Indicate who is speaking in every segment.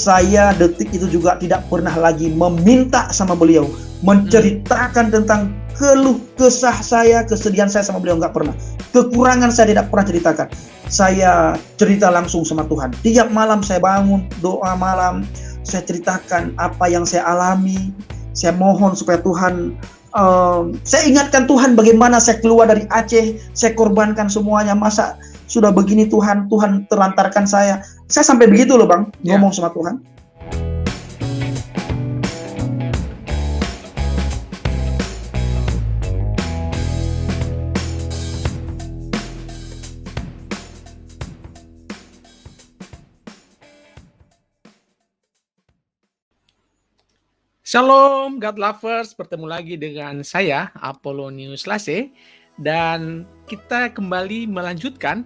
Speaker 1: saya detik itu juga tidak pernah lagi meminta sama beliau, menceritakan tentang keluh kesah saya, kesedihan saya sama beliau, nggak pernah. Kekurangan saya tidak pernah ceritakan. Saya cerita langsung sama Tuhan. Tiap malam saya bangun, doa malam, saya ceritakan apa yang saya alami. Saya mohon supaya Tuhan, saya ingatkan Tuhan bagaimana saya keluar dari Aceh, saya korbankan semuanya. Masa sudah begini Tuhan terlantarkan saya. Saya sampai begitu loh Bang, ngomong sama Tuhan.
Speaker 2: Shalom God Lovers, bertemu lagi dengan saya Apolonius Lase, dan kita kembali melanjutkan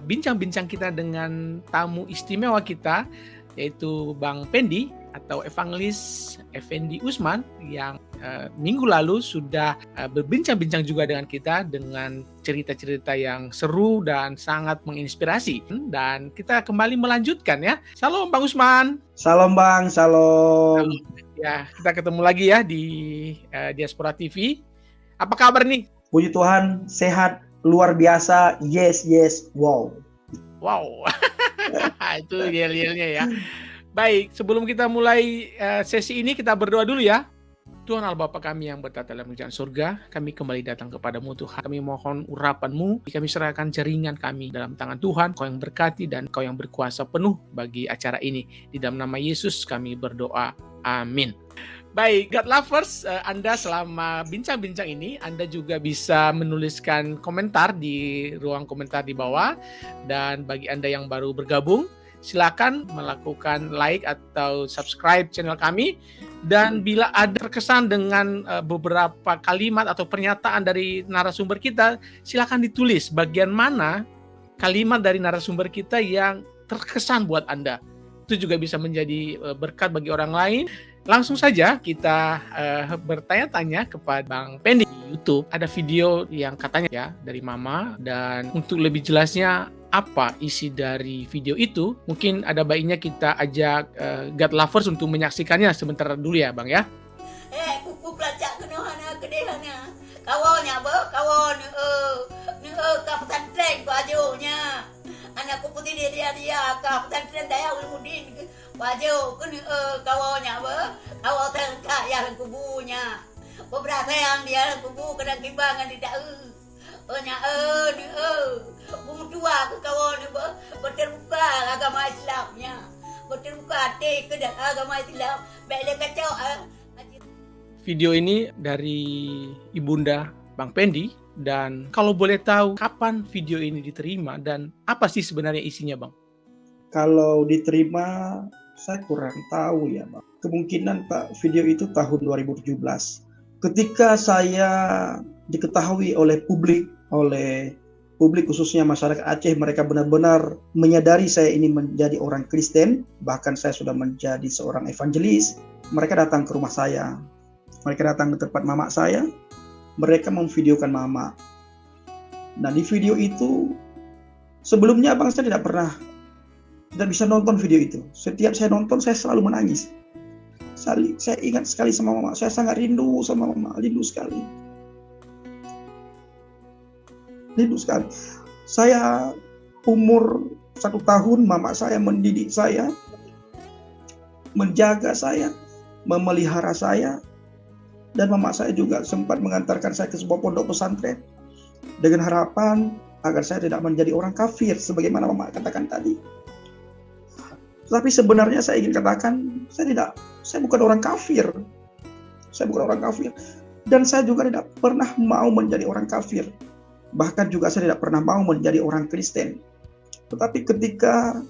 Speaker 2: bincang-bincang kita dengan tamu istimewa kita, yaitu Bang Pendi atau Evangelis Effendi Usman yang minggu lalu sudah berbincang-bincang juga dengan kita dengan cerita-cerita yang seru dan sangat menginspirasi. Dan kita kembali melanjutkan ya. Shalom Bang Usman.
Speaker 1: Shalom Bang, shalom.
Speaker 2: Ya, kita ketemu lagi ya di Diaspora TV. Apa kabar nih?
Speaker 1: Puji Tuhan, sehat, luar biasa, yes, wow.
Speaker 2: Wow, itu yel-yelnya ya. Baik, sebelum kita mulai sesi ini, kita berdoa dulu ya. Tuhan Allah Bapa kami yang bertata dalam kerajaan surga, kami kembali datang kepadamu Tuhan. Kami mohon urapan-Mu, kami serahkan jaringan kami dalam tangan Tuhan. Kau yang berkati dan Kau yang berkuasa penuh bagi acara ini. Di dalam nama Yesus kami berdoa. Amin. Baik, God Lovers, Anda selama bincang-bincang ini, Anda juga bisa menuliskan komentar di ruang komentar di bawah. Dan bagi Anda yang baru bergabung, silakan melakukan like atau subscribe channel kami. Dan bila ada terkesan dengan beberapa kalimat atau pernyataan dari narasumber kita, silakan ditulis bagian mana kalimat dari narasumber kita yang terkesan buat Anda. Itu juga bisa menjadi berkat bagi orang lain. Langsung saja kita bertanya-tanya kepada Bang Pendi di YouTube. Ada video yang katanya ya dari Mama, dan untuk lebih jelasnya apa isi dari video itu, mungkin ada baiknya kita ajak God Lovers untuk menyaksikannya sebentar dulu ya Bang ya.
Speaker 3: Kuku pelacak kena hana kedehana. Kawannya kawan kaputan tren bajunya. Anakku putih dia kaputan tren daya ulumudin. Baju kawannya kawan kaya kubunya. Beberapa yang dia kubu kena kimbangan tidak tua ke kawan berterbuka agama Islamnya, berterbuka hati ke agama Islam, baiklah kacau.
Speaker 2: Video ini dari Ibunda Bang Pendi, dan kalau boleh tahu kapan video ini diterima dan apa sih sebenarnya isinya Bang?
Speaker 1: Kalau diterima saya kurang tahu ya Bang. Kemungkinan Pak video itu tahun 2017. Ketika saya diketahui oleh publik khususnya masyarakat Aceh, mereka benar-benar menyadari saya ini menjadi orang Kristen, bahkan saya sudah menjadi seorang evangelis. Mereka datang ke rumah saya, mereka datang ke tempat mama saya, mereka memvideokan mama. Nah di video itu, sebelumnya Bang saya tidak bisa nonton video itu. Setiap saya nonton saya selalu menangis. Saya ingat sekali sama mama, saya sangat rindu sama mama, rindu sekali. Saya umur 1 tahun, mama saya mendidik saya, menjaga saya, memelihara saya, dan mama saya juga sempat mengantarkan saya ke sebuah pondok pesantren dengan harapan agar saya tidak menjadi orang kafir sebagaimana mama katakan tadi. Tapi sebenarnya saya ingin katakan saya bukan orang kafir. Saya bukan orang kafir, dan saya juga tidak pernah mau menjadi orang kafir. Bahkan juga saya tidak pernah mau menjadi orang Kristen. Tetapi ketika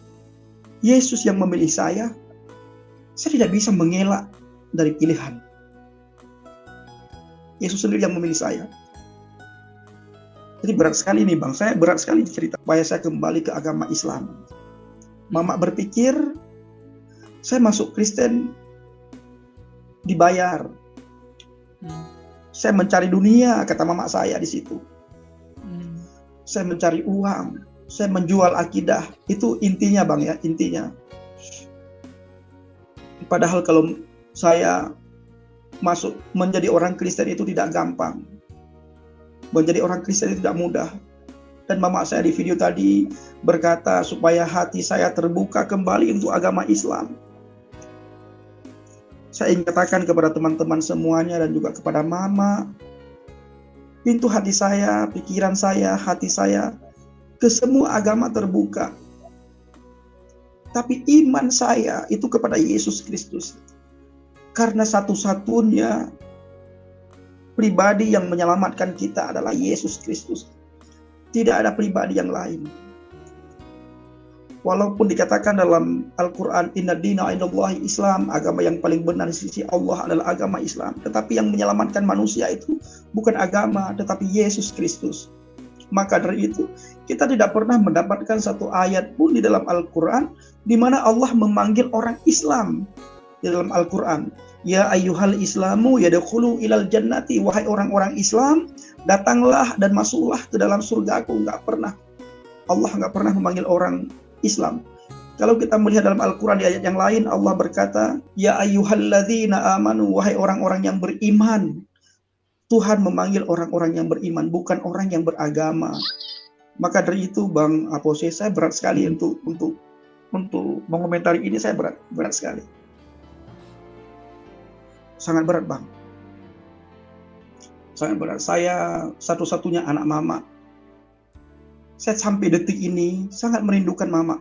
Speaker 1: Yesus yang memilih saya tidak bisa mengelak dari pilihan. Yesus sendiri yang memilih saya. Jadi berat sekali nih Bang, saya berat sekali cerita supaya saya kembali ke agama Islam. Mama berpikir saya masuk Kristen dibayar. Saya mencari dunia, kata mama saya di situ. Saya mencari uang, saya menjual akidah. Itu intinya Bang ya, intinya. Padahal kalau saya masuk menjadi orang Kristen itu tidak gampang. Menjadi orang Kristen itu tidak mudah. Dan mama saya di video tadi berkata supaya hati saya terbuka kembali untuk agama Islam. Saya ingin katakan kepada teman-teman semuanya dan juga kepada mama, pintu hati saya, pikiran saya, hati saya ke semua agama terbuka. Tapi iman saya itu kepada Yesus Kristus. Karena satu-satunya pribadi yang menyelamatkan kita adalah Yesus Kristus. Tidak ada pribadi yang lain. Walaupun dikatakan dalam Al-Quran, Inna dina indallahi Islam, agama yang paling benar di sisi Allah adalah agama Islam. Tetapi yang menyelamatkan manusia itu bukan agama, tetapi Yesus Kristus. Maka dari itu, kita tidak pernah mendapatkan satu ayat pun di dalam Al-Quran di mana Allah memanggil orang Islam di dalam Al-Quran. Ya ayyuhal islamu yadkhulu ilal jannati, wahai orang-orang Islam, datanglah dan masuklah ke dalam surgaku. Enggak pernah. Allah enggak pernah memanggil orang Islam. Kalau kita melihat dalam Al-Quran di ayat yang lain, Allah berkata, Ya ayyuhalladzina amanu, wahai orang-orang yang beriman. Tuhan memanggil orang-orang yang beriman, bukan orang yang beragama. Maka dari itu, Bang Apose, saya berat sekali untuk mengomentari ini, saya berat sekali. Sangat berat, Bang. Sangat berat. Saya satu-satunya anak mama. Saya sampai detik ini sangat merindukan mama.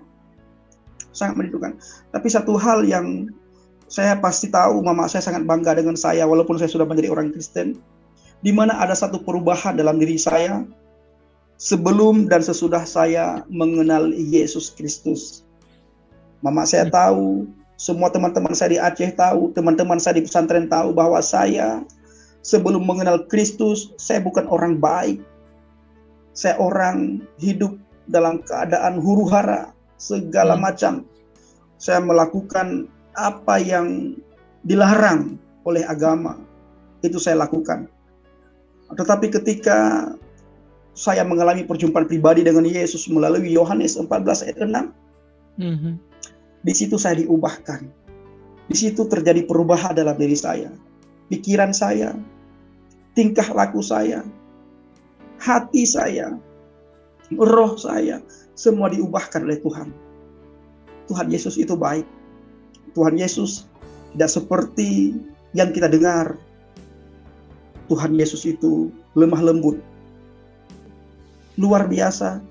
Speaker 1: Sangat merindukan. Tapi satu hal yang saya pasti tahu, mama saya sangat bangga dengan saya walaupun saya sudah menjadi orang Kristen. Di mana ada satu perubahan dalam diri saya sebelum dan sesudah saya mengenal Yesus Kristus. Mama saya tahu, semua teman-teman saya di Aceh tahu, teman-teman saya di pesantren tahu bahwa saya sebelum mengenal Kristus, saya bukan orang baik. Saya orang hidup dalam keadaan huru-hara, segala macam. Saya melakukan apa yang dilarang oleh agama, itu saya lakukan. Tetapi ketika saya mengalami perjumpaan pribadi dengan Yesus melalui Yohanes 14 ayat 6, di situ saya diubahkan. Di situ terjadi perubahan dalam diri saya. Pikiran saya, tingkah laku saya, hati saya, roh saya, semua diubahkan oleh Tuhan. Tuhan Yesus itu baik. Tuhan Yesus tidak seperti yang kita dengar. Tuhan Yesus itu lemah lembut, luar biasa,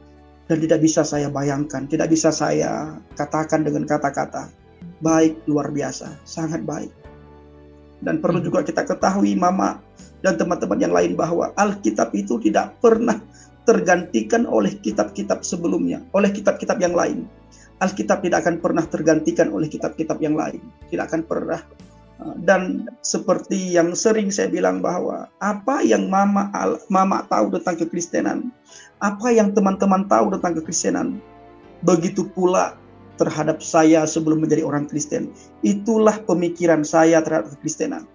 Speaker 1: dan tidak bisa saya bayangkan, tidak bisa saya katakan dengan kata-kata. Baik, luar biasa, sangat baik. Dan perlu juga kita ketahui, Mama dan teman-teman yang lain, bahwa Alkitab itu tidak pernah tergantikan oleh kitab-kitab sebelumnya, oleh kitab-kitab yang lain. Alkitab tidak akan pernah tergantikan oleh kitab-kitab yang lain, tidak akan pernah. Dan seperti yang sering saya bilang bahwa apa yang Mama tahu tentang kekristenan, apa yang teman-teman tahu tentang kekristenan, begitu pula terhadap saya sebelum menjadi orang Kristen. Itulah pemikiran saya terhadap kekristenan.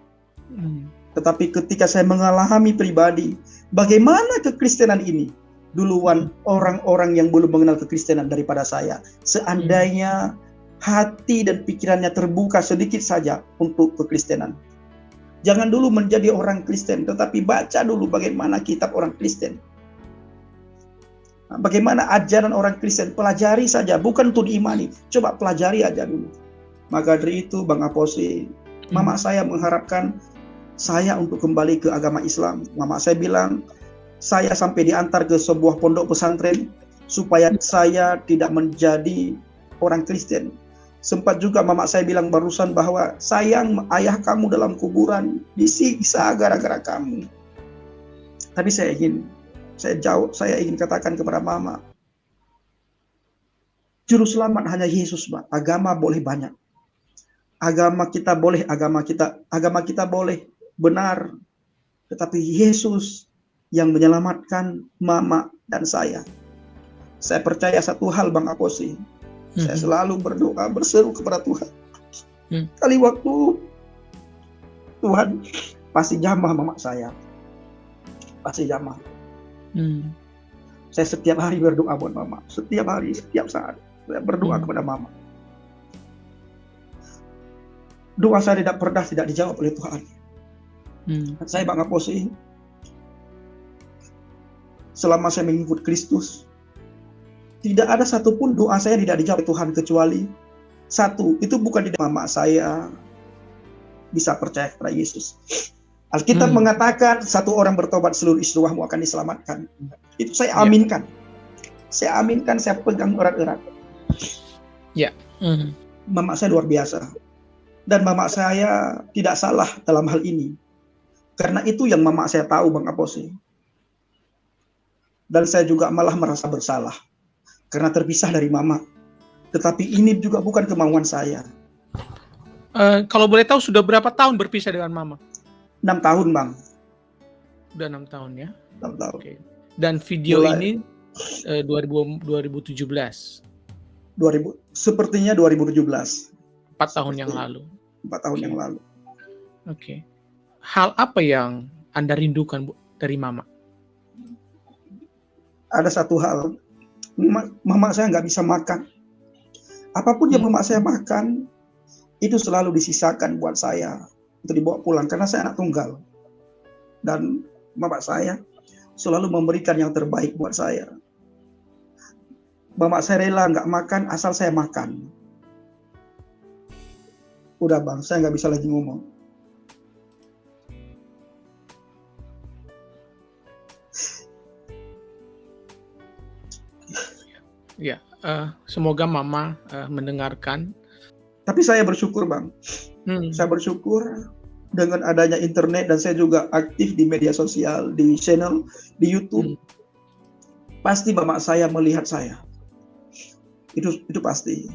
Speaker 1: Tetapi ketika saya mengalami pribadi, bagaimana kekristenan ini, duluan orang-orang yang belum mengenal kekristenan daripada saya. Seandainya hati dan pikirannya terbuka sedikit saja untuk kekristenan. Jangan dulu menjadi orang Kristen, tetapi baca dulu bagaimana kitab orang Kristen. Bagaimana ajaran orang Kristen, pelajari saja, bukan untuk diimani. Coba pelajari aja dulu. Maka dari itu, Bang Apose, mama saya mengharapkan saya untuk kembali ke agama Islam. Mama saya bilang, saya sampai diantar ke sebuah pondok pesantren supaya saya tidak menjadi orang Kristen. Sempat juga mama saya bilang barusan bahwa sayang, ayah kamu dalam kuburan disiksa gara-gara kamu. Tapi saya ingin katakan kepada mama, juru selamat hanya Yesus, Pak. Agama boleh banyak. Agama kita boleh benar, tetapi Yesus yang menyelamatkan mama dan saya. Saya percaya satu hal, Bang Apose. Saya selalu berdoa, berseru kepada Tuhan. Kali waktu Tuhan pasti jamah mama saya. Pasti jamah. Saya setiap hari berdoa buat mama. Setiap hari, setiap saat. Saya berdoa kepada mama. doa saya tidak pernah tidak dijawab oleh Tuhan. Saya Bang Aposi, selama saya mengikut Kristus, tidak ada satupun doa saya tidak dijawab oleh Tuhan, kecuali satu, itu bukan di mama saya bisa percaya kepada Yesus. Alkitab mengatakan satu orang bertobat seluruh isi rumahmu akan diselamatkan. Itu saya aminkan. Saya aminkan, saya pegang erat-erat. Mama saya luar biasa. Dan mama saya tidak salah dalam hal ini. Karena itu yang mama saya tahu, Bang Aposi. Dan saya juga malah merasa bersalah karena terpisah dari mama. Tetapi ini juga bukan kemauan saya.
Speaker 2: Kalau boleh tahu sudah berapa tahun berpisah dengan mama?
Speaker 1: 6 tahun, Bang.
Speaker 2: Udah 6 tahun ya?
Speaker 1: 6 tahun.
Speaker 2: Okay. Dan video
Speaker 1: Mulai,
Speaker 2: ini 2017?
Speaker 1: Sepertinya 2017.
Speaker 2: 4 tahun yang lalu?
Speaker 1: 4 tahun yang lalu.
Speaker 2: Oke. Hal apa yang Anda rindukan dari mama?
Speaker 1: Ada satu hal, mama saya nggak bisa makan. Apapun yang mama saya makan, itu selalu disisakan buat saya untuk dibawa pulang, karena saya anak tunggal. Dan mama saya selalu memberikan yang terbaik buat saya. Mama saya rela nggak makan asal saya makan. Udah Bang, saya nggak bisa lagi ngomong.
Speaker 2: Ya, semoga mama mendengarkan.
Speaker 1: Tapi saya bersyukur Bang. Saya bersyukur dengan adanya internet, dan saya juga aktif di media sosial, di channel, di YouTube. Pasti mama saya melihat saya. Itu pasti.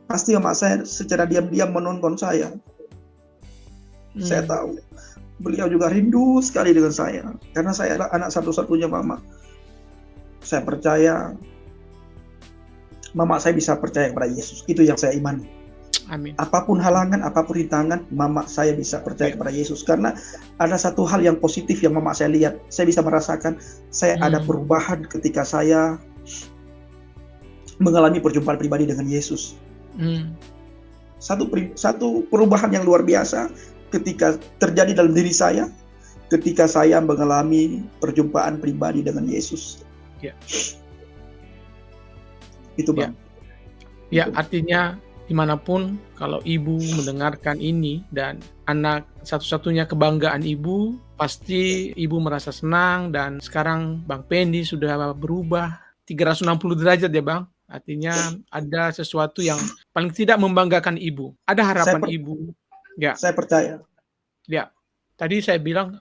Speaker 1: Pasti mama saya secara diam-diam menonton saya. Saya tahu. Beliau juga rindu sekali dengan saya. Karena saya adalah anak satu-satunya mama. Saya percaya mama saya bisa percaya kepada Yesus. Itu yang saya imani.
Speaker 2: Amin.
Speaker 1: Apapun halangan, apapun rintangan, mama saya bisa percaya kepada Yesus. Karena ada satu hal yang positif yang mama saya lihat. Saya bisa merasakan saya ada perubahan ketika saya mengalami perjumpaan pribadi dengan Yesus. Satu perubahan yang luar biasa ketika terjadi dalam diri saya ketika saya mengalami perjumpaan pribadi dengan Yesus. Itu Bang.
Speaker 2: Ya, artinya dimanapun kalau ibu mendengarkan ini dan anak satu-satunya kebanggaan ibu, pasti ibu merasa senang. Dan sekarang Bang Pendi sudah berubah 360 derajat ya Bang. Artinya ada sesuatu yang paling tidak membanggakan ibu. Ada harapan ibu. Ya. Saya percaya. Ya. Tadi saya bilang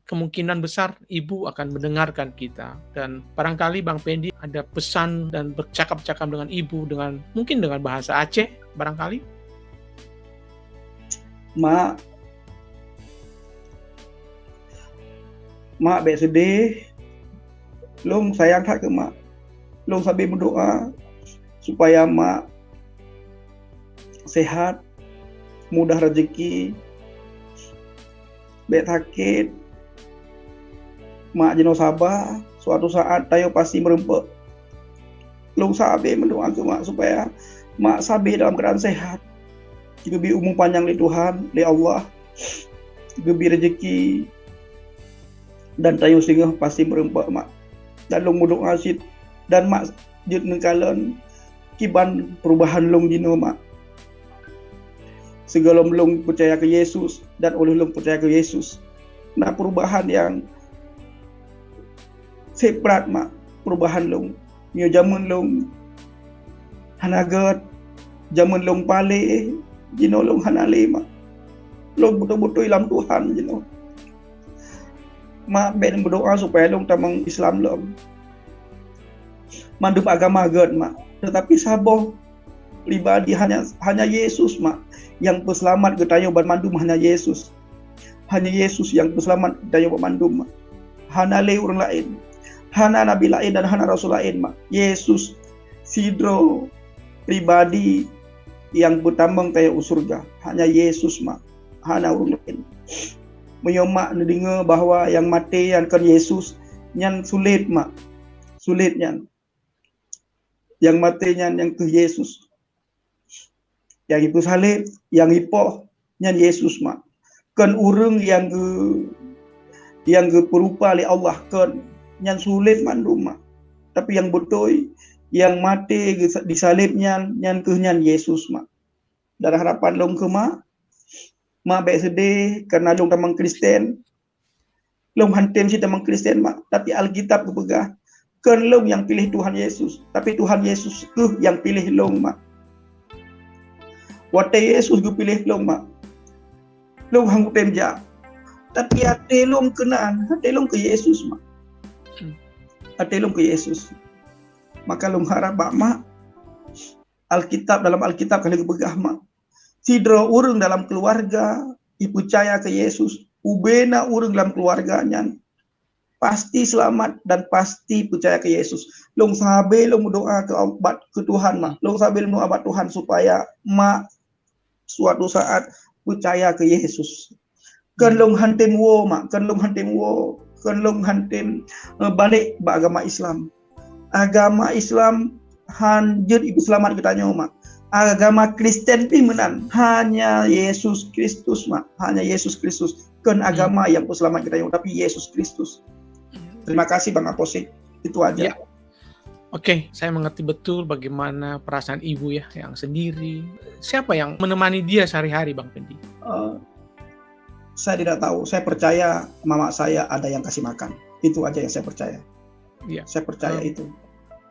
Speaker 2: kemungkinan besar ibu akan mendengarkan kita, dan barangkali Bang Pendi ada pesan dan bercakap-cakap dengan ibu mungkin dengan bahasa Aceh barangkali.
Speaker 1: Mak be sedih, long sayang hak ke mak, long sambil berdoa supaya mak sehat, mudah rezeki. Bet sakit, mak jeno sabar, suatu saat tayo pasti merempek. Long sabe mendoa ke mak supaya mak sabe dalam keadaan sehat. Diberi umur panjang oleh Tuhan, oleh Allah. Diberi rezeki, dan tayo singgah pasti merempek mak. Dan long mendoa sit, dan mak jut nengkalan kiban perubahan long dino mak. Segala long percaya ke Yesus dan oleh long percaya ke Yesus. Nah, perubahan yang separat mak, perubahan long. Nyo zaman long hanagat, zaman long pale, jino long hanale mak. Long betul-betul ilam Tuhan jino. Mak ben berdoa supaya long tamang Islam long. Mandup agama agad mak. Tetapi saboh pribadi hanya Yesus mak yang peselamat getayo bermandum, hanya Yesus. Hanya Yesus yang peselamat getayo bermandum mak. Hana le orang lain, hana nabi lain dan hana rasul lain mak. Yesus sidro pribadi yang bertambang tayo surga. Hanya Yesus mak, hana orang lain. Menyomak dengar bahwa yang mati yang kan Yesus nyan sulit mak. Sulit nyan. Yang mati nyan yang ke Yesus. Yang itu salib, yang ipoh, nyan Yesus mak. Kan urang yang ke perupa li Allah kan nyan sulit mandum mak. Tapi yang betul yang mati disalib nyan ke nyan Yesus mak. Dan harapan long ke mak baik sedih karena long tamang Kristen. Long hantem si tamang Kristen mak, tapi Alkitab kepegah kan long yang pilih Tuhan Yesus, tapi Tuhan Yesus yang pilih long mak. Wate Yesus pilih long mak. Long hang pemja. Tapi hati long kenaan, hati long ke Yesus mak. Hati long ke Yesus. Maka long harap mak Alkitab dalam Alkitab kali kepegah mak. Sidro urang dalam keluarga percaya ke Yesus, ubena urang dalam keluarganya pasti selamat dan pasti percaya ke Yesus. Long sabe long doa ke Tuhan mak. Long sabe long doa Tuhan supaya mak suatu saat percaya ke Yesus. Kan long hantem wo mak, kan long hantem balik ba agama Islam. Agama Islam hanjur ibu selamat kita mak. Agama Kristen pimenan hanya Yesus Kristus mak, hanya Yesus Kristus. Kan agama yang selamat kita tapi Yesus Kristus. Terima kasih Bang Aposik, itu aja.
Speaker 2: Ya. Oke, saya mengerti betul bagaimana perasaan ibu ya yang sendiri. Siapa yang menemani dia sehari-hari Bang Pendi?
Speaker 1: Saya tidak tahu. Saya percaya mama saya ada yang kasih makan. Itu aja yang saya percaya.
Speaker 2: Ya.
Speaker 1: Saya percaya itu.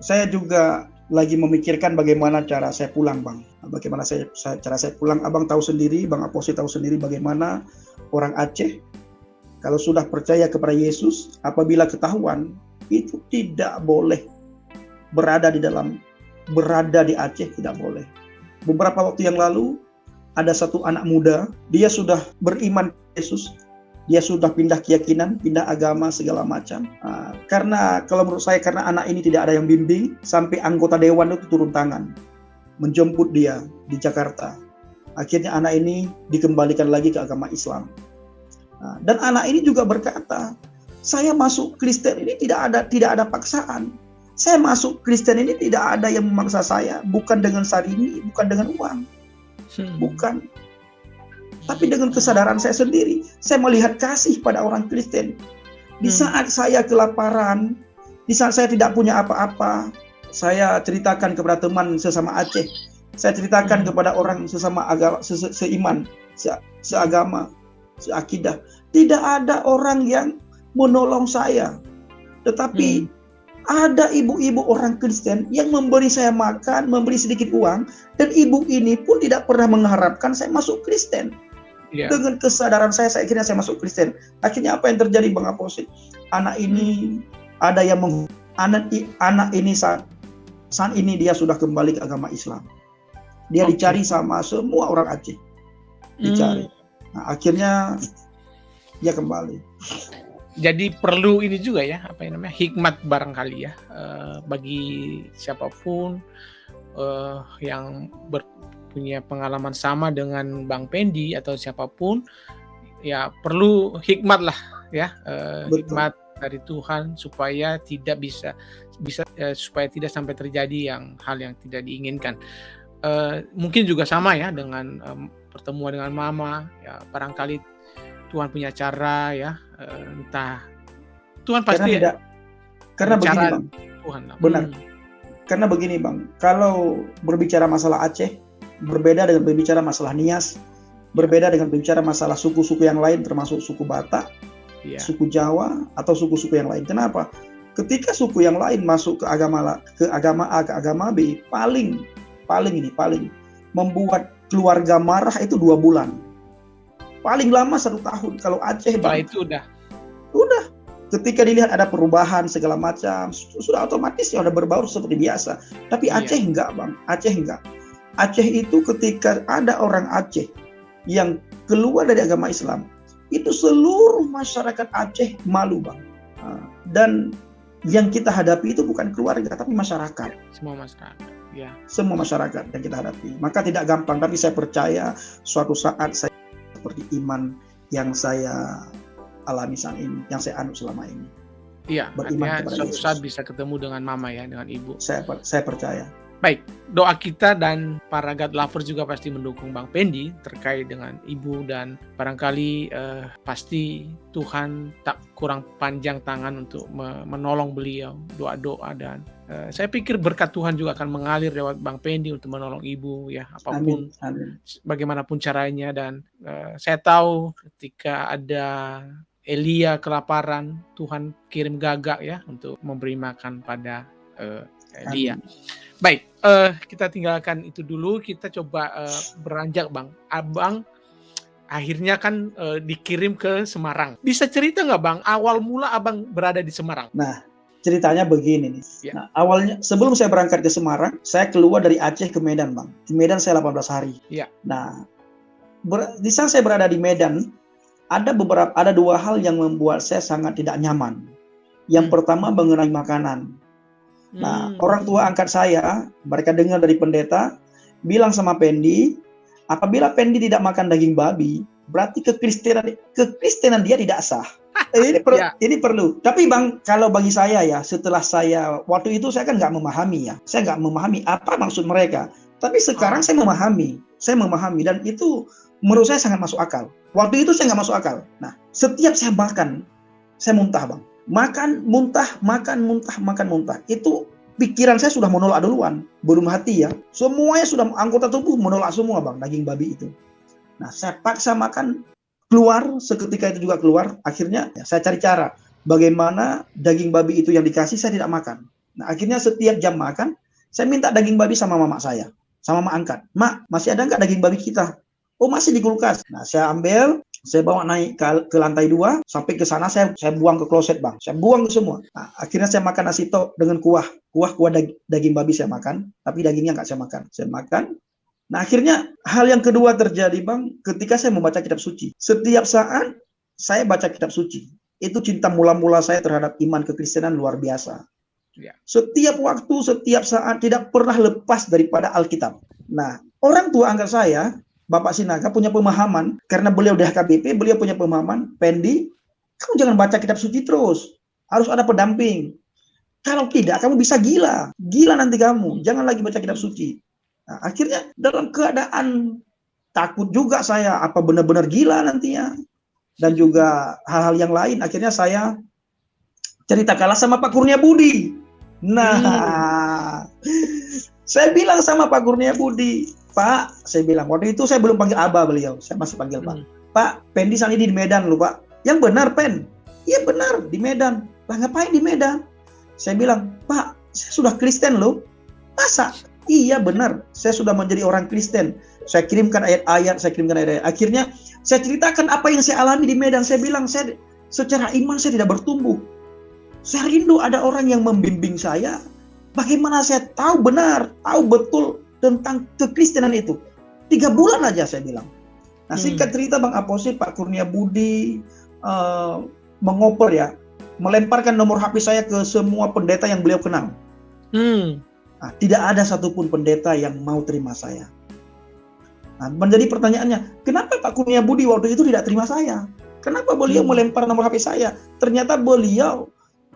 Speaker 1: Saya juga lagi memikirkan bagaimana cara saya pulang Bang. Bagaimana cara saya pulang. Abang tahu sendiri, Bang Aposik tahu sendiri bagaimana orang Aceh kalau sudah percaya kepada Yesus, apabila ketahuan itu tidak boleh berada di Aceh, tidak boleh. Beberapa waktu yang lalu ada satu anak muda, dia sudah beriman Yesus, dia sudah pindah keyakinan, pindah agama segala macam. Karena kalau menurut saya karena anak ini tidak ada yang bimbing, sampai anggota dewan itu turun tangan menjemput dia di Jakarta. Akhirnya anak ini dikembalikan lagi ke agama Islam. Dan anak ini juga berkata, saya masuk Kristen ini tidak ada paksaan. Saya masuk Kristen ini tidak ada yang memaksa saya, bukan dengan sarini, bukan dengan uang, bukan. Tapi dengan kesadaran saya sendiri, saya melihat kasih pada orang Kristen. Di saat saya kelaparan, di saat saya tidak punya apa-apa, saya ceritakan kepada teman sesama Aceh, saya ceritakan kepada orang sesama agama, seiman, seagama, seakidah. Tidak ada orang yang menolong saya. Tetapi ada ibu-ibu orang Kristen yang memberi saya makan, memberi sedikit uang, dan ibu ini pun tidak pernah mengharapkan saya masuk Kristen. Yeah. Dengan kesadaran saya akhirnya saya masuk Kristen. Akhirnya apa yang terjadi Bang Aposik? Anak ini ada yang anak ini saat ini dia sudah kembali ke agama Islam. Dia dicari sama semua orang Aceh. Dicari. Nah, akhirnya dia kembali.
Speaker 2: Jadi perlu ini juga ya, hikmat barangkali ya, bagi siapapun yang punya pengalaman sama dengan Bang Pendi atau siapapun, ya perlu hikmat lah ya, hikmat dari Tuhan supaya tidak supaya tidak sampai terjadi hal yang tidak diinginkan. Mungkin juga sama ya dengan pertemuan dengan mama, ya barangkali Tuhan punya cara ya, entah Tuhan pasti
Speaker 1: karena begini Bang,
Speaker 2: Tuhan
Speaker 1: benar. Karena begini Bang, kalau berbicara masalah Aceh berbeda dengan berbicara masalah Nias, berbeda dengan berbicara masalah suku-suku yang lain termasuk suku Batak, suku Jawa atau suku-suku yang lain. Kenapa? Ketika suku yang lain masuk ke agama A ke agama B, paling membuat keluarga marah itu 2 bulan. Paling lama 1 tahun. Kalau Aceh Bang,
Speaker 2: itu udah.
Speaker 1: Ketika dilihat ada perubahan segala macam, sudah otomatis ya udah berbaur seperti biasa. Tapi Aceh enggak Bang, Aceh enggak. Aceh itu ketika ada orang Aceh yang keluar dari agama Islam, itu seluruh masyarakat Aceh malu Bang. Dan yang kita hadapi itu bukan keluarga tapi masyarakat.
Speaker 2: Semua masyarakat. Ya.
Speaker 1: Semua masyarakat yang kita hadapi. Maka tidak gampang, tapi saya percaya suatu saat saya seperti iman yang saya alami saat ini, yang saya anut selama ini.
Speaker 2: Iya,
Speaker 1: beriman kepada
Speaker 2: suatu
Speaker 1: Yesus.
Speaker 2: saat bisa ketemu dengan mama ya, dengan ibu.
Speaker 1: Saya percaya.
Speaker 2: Baik, doa kita dan para God lovers juga pasti mendukung Bang Pendi terkait dengan ibu, dan barangkali pasti Tuhan tak kurang panjang tangan untuk menolong beliau, doa-doa, dan saya pikir berkat Tuhan juga akan mengalir lewat Bang Pendi untuk menolong ibu ya, apapun
Speaker 1: Amin.
Speaker 2: bagaimanapun caranya. Dan saya tahu ketika ada Elia kelaparan, Tuhan kirim gagak ya untuk memberi makan pada Elia.
Speaker 1: Amin.
Speaker 2: Baik, kita tinggalkan itu dulu. Kita coba beranjak, Bang. Abang akhirnya kan dikirim ke Semarang. Bisa cerita nggak, Bang, awal mula Abang berada di Semarang?
Speaker 1: Nah, ceritanya begini nih.
Speaker 2: Ya.
Speaker 1: Nah, awalnya sebelum saya berangkat ke Semarang, saya keluar dari Aceh ke Medan, Bang. Di Medan saya 18 hari.
Speaker 2: Ya.
Speaker 1: Nah, di saat saya berada di Medan, ada 2 hal yang membuat saya sangat tidak nyaman. Yang pertama mengenai makanan. Nah, orang tua angkat saya, mereka dengar dari pendeta, bilang sama Pendi, apabila Pendi tidak makan daging babi, berarti kekristenan dia tidak sah. Ini perlu. Tapi Bang, kalau bagi saya ya, setelah saya, waktu itu saya kan nggak memahami ya. Saya nggak memahami apa maksud mereka. Tapi sekarang saya memahami. Dan itu menurut saya sangat masuk akal. Waktu itu saya nggak masuk akal. Nah, setiap saya makan, saya muntah, Bang. Makan, muntah. Itu pikiran saya sudah menolak duluan, belum hati ya. Semuanya sudah, anggota tubuh menolak semua, Bang, daging babi itu. Nah, saya paksa makan, keluar, seketika itu juga keluar. Akhirnya ya, saya cari cara bagaimana daging babi itu yang dikasih saya tidak makan. Nah, akhirnya setiap jam makan, saya minta daging babi sama mama saya, sama mama angkat. Mak, masih ada nggak daging babi kita? Oh, masih di kulkas. Nah, saya ambil, saya bawa naik ke lantai 2, sampai ke sana saya buang ke kloset, Bang. Saya buang ke semua. Nah, akhirnya saya makan nasi tok dengan kuah daging babi saya makan, tapi dagingnya nggak saya makan. Saya makan. Nah, akhirnya hal yang kedua terjadi, Bang, ketika saya membaca kitab suci. Setiap saat saya baca kitab suci, itu cinta mula-mula saya terhadap iman kekristenan luar biasa.
Speaker 2: Ya.
Speaker 1: Setiap waktu, setiap saat, tidak pernah lepas daripada Alkitab. Nah, orang tua angkat saya, Bapak Sinaga, punya pemahaman, karena beliau di HKBP, beliau punya pemahaman, Pendi, kamu jangan baca kitab suci terus, harus ada pendamping. Kalau tidak, kamu bisa gila nanti kamu, jangan lagi baca kitab suci. Nah, akhirnya dalam keadaan takut juga saya, apa benar-benar gila nantinya, dan juga hal-hal yang lain, akhirnya saya ceritakanlah sama Pak Kurnia Budi. Nah, saya bilang sama Pak Kurnia Budi, Pak, saya bilang, waktu itu saya belum panggil Abah beliau, saya masih panggil Pak. Pak, Pendi saat ini di Medan loh, Pak. Yang benar, Pen. Iya benar, di Medan. Lah ngapain di Medan? Saya bilang, Pak, saya sudah Kristen loh. Masa? Iya benar, saya sudah menjadi orang Kristen. Saya kirimkan ayat-ayat. Akhirnya saya ceritakan apa yang saya alami di Medan. Saya bilang, saya secara iman saya tidak bertumbuh. Saya rindu ada orang yang membimbing saya. Bagaimana saya tahu benar, tahu betul tentang kekristenan itu. 3 bulan aja saya bilang. Nah, singkat cerita, Bang Apostle, Pak Kurnia Budi mengoper ya, melemparkan nomor HP saya ke semua pendeta yang beliau kenal. Nah, tidak ada satupun pendeta yang mau terima saya. Nah, menjadi pertanyaannya, kenapa Pak Kurnia Budi waktu itu tidak terima saya? Kenapa beliau melempar nomor HP saya? Ternyata beliau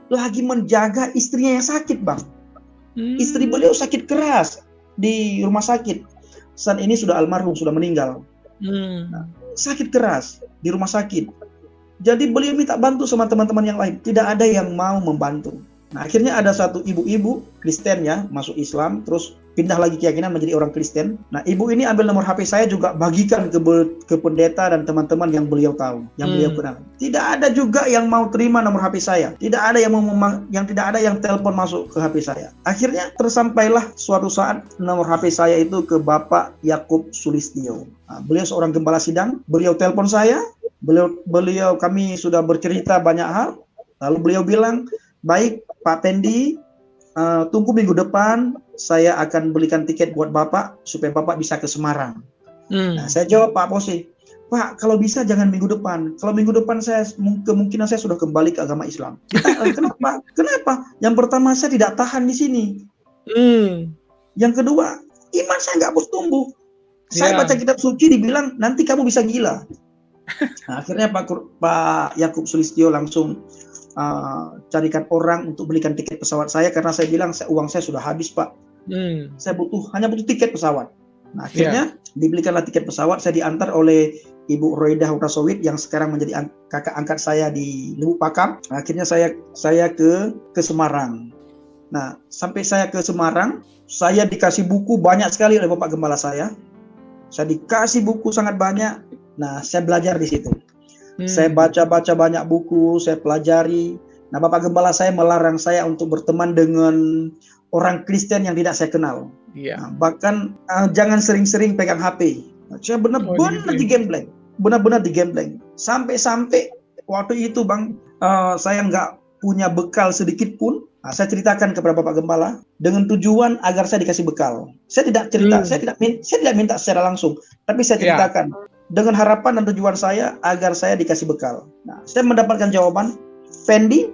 Speaker 1: lagi menjaga istrinya yang sakit, Bang. Istri beliau sakit keras di rumah sakit. Saat ini sudah almarhum, sudah meninggal. Nah, sakit keras di rumah sakit. Jadi beliau minta bantu sama teman-teman yang lain. Tidak ada yang mau membantu. Nah, akhirnya ada satu ibu-ibu Kristen ya, masuk Islam, terus pindah lagi keyakinan menjadi orang Kristen. Nah, ibu ini ambil nomor HP saya juga bagikan ke pendeta dan teman-teman yang beliau tahu, yang beliau kenal. Tidak ada juga yang mau terima nomor HP saya. Tidak ada yang telepon masuk ke HP saya. Akhirnya tersampailah suatu saat nomor HP saya itu ke Bapak Yakub Sulistyo. Nah, beliau seorang gembala sidang. Beliau telepon saya. Beliau kami sudah bercerita banyak hal. Lalu beliau bilang, baik Pak Pendi, tunggu minggu depan saya akan belikan tiket buat Bapak supaya Bapak bisa ke Semarang. Nah, saya jawab Pak Apostle, Pak, kalau bisa jangan minggu depan. Kalau minggu depan kemungkinan saya sudah kembali ke agama Islam. Kenapa? Kenapa? Yang pertama, saya tidak tahan di sini. Yang kedua, iman saya nggak bertumbuh. Saya baca kitab suci dibilang nanti kamu bisa gila. Nah, akhirnya Pak Yakub Sulistyo langsung carikan orang untuk belikan tiket pesawat saya, karena saya bilang uang saya sudah habis, Pak. Saya hanya butuh tiket pesawat. Nah, akhirnya dibelikanlah tiket pesawat. Saya diantar oleh Ibu Roidah Hutasowit yang sekarang menjadi kakak angkat saya di Lubuk Pakam. Nah, akhirnya saya ke Semarang. Nah, sampai saya ke Semarang, saya dikasih buku banyak sekali oleh Bapak Gembala saya. Saya dikasih buku sangat banyak. Nah, saya belajar di situ. Saya baca banyak buku, saya pelajari. Nah, Bapak Gembala saya melarang saya untuk berteman dengan orang Kristen yang tidak saya kenal. Nah, bahkan jangan sering-sering pegang HP. Nah, saya benar-benar digembleng. Benar-benar digembleng. Sampai-sampai waktu itu Bang, saya nggak punya bekal sedikit pun. Nah, saya ceritakan kepada Bapak Gembala dengan tujuan agar saya dikasih bekal. Saya tidak cerita, saya tidak minta secara langsung, tapi saya ceritakan dengan harapan dan tujuan saya agar saya dikasih bekal. Nah, saya mendapatkan jawaban, Fendi,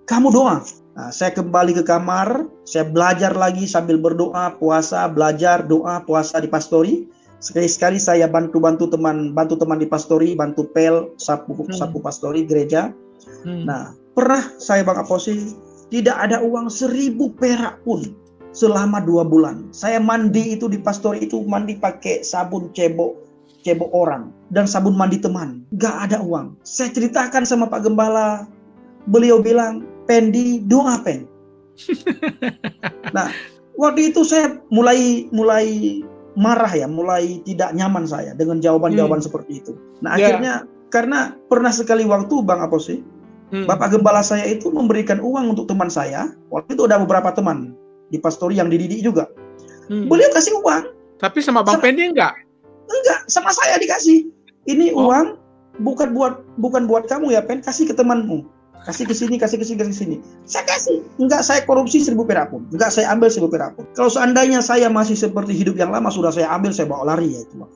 Speaker 1: kamu doa. Nah, saya kembali ke kamar, saya belajar lagi sambil berdoa, puasa, belajar, doa, puasa di pastori. Sekali-sekali saya bantu teman di pastori, bantu pel, sapu pastori gereja. Nah, pernah saya Bang Aposi tidak ada uang 1.000 perak pun selama 2 bulan. Saya mandi itu di pastori itu mandi pakai sabun cebok orang dan sabun mandi teman. Gak ada uang. Saya ceritakan sama Pak Gembala, beliau bilang, Pendi, doa Pen. Nah, waktu itu saya mulai marah ya, mulai tidak nyaman saya dengan jawaban-jawaban seperti itu. Nah, akhirnya karena pernah sekali waktu Bang Aposi, Bapak Gembala saya itu memberikan uang untuk teman saya. Waktu itu ada beberapa teman di pastori yang dididik juga. Beliau kasih uang.
Speaker 2: Tapi sama Bang Pendi enggak?
Speaker 1: Enggak, sama saya dikasih. Ini uang bukan buat kamu ya, Pen, kasih ke temanmu. Kasih ke sini. Saya kasih. Enggak saya korupsi 1.000 perak pun. Enggak saya ambil 1.000 perak pun. Kalau seandainya saya masih seperti hidup yang lama, sudah saya ambil, saya bawa lari ya itu Bang.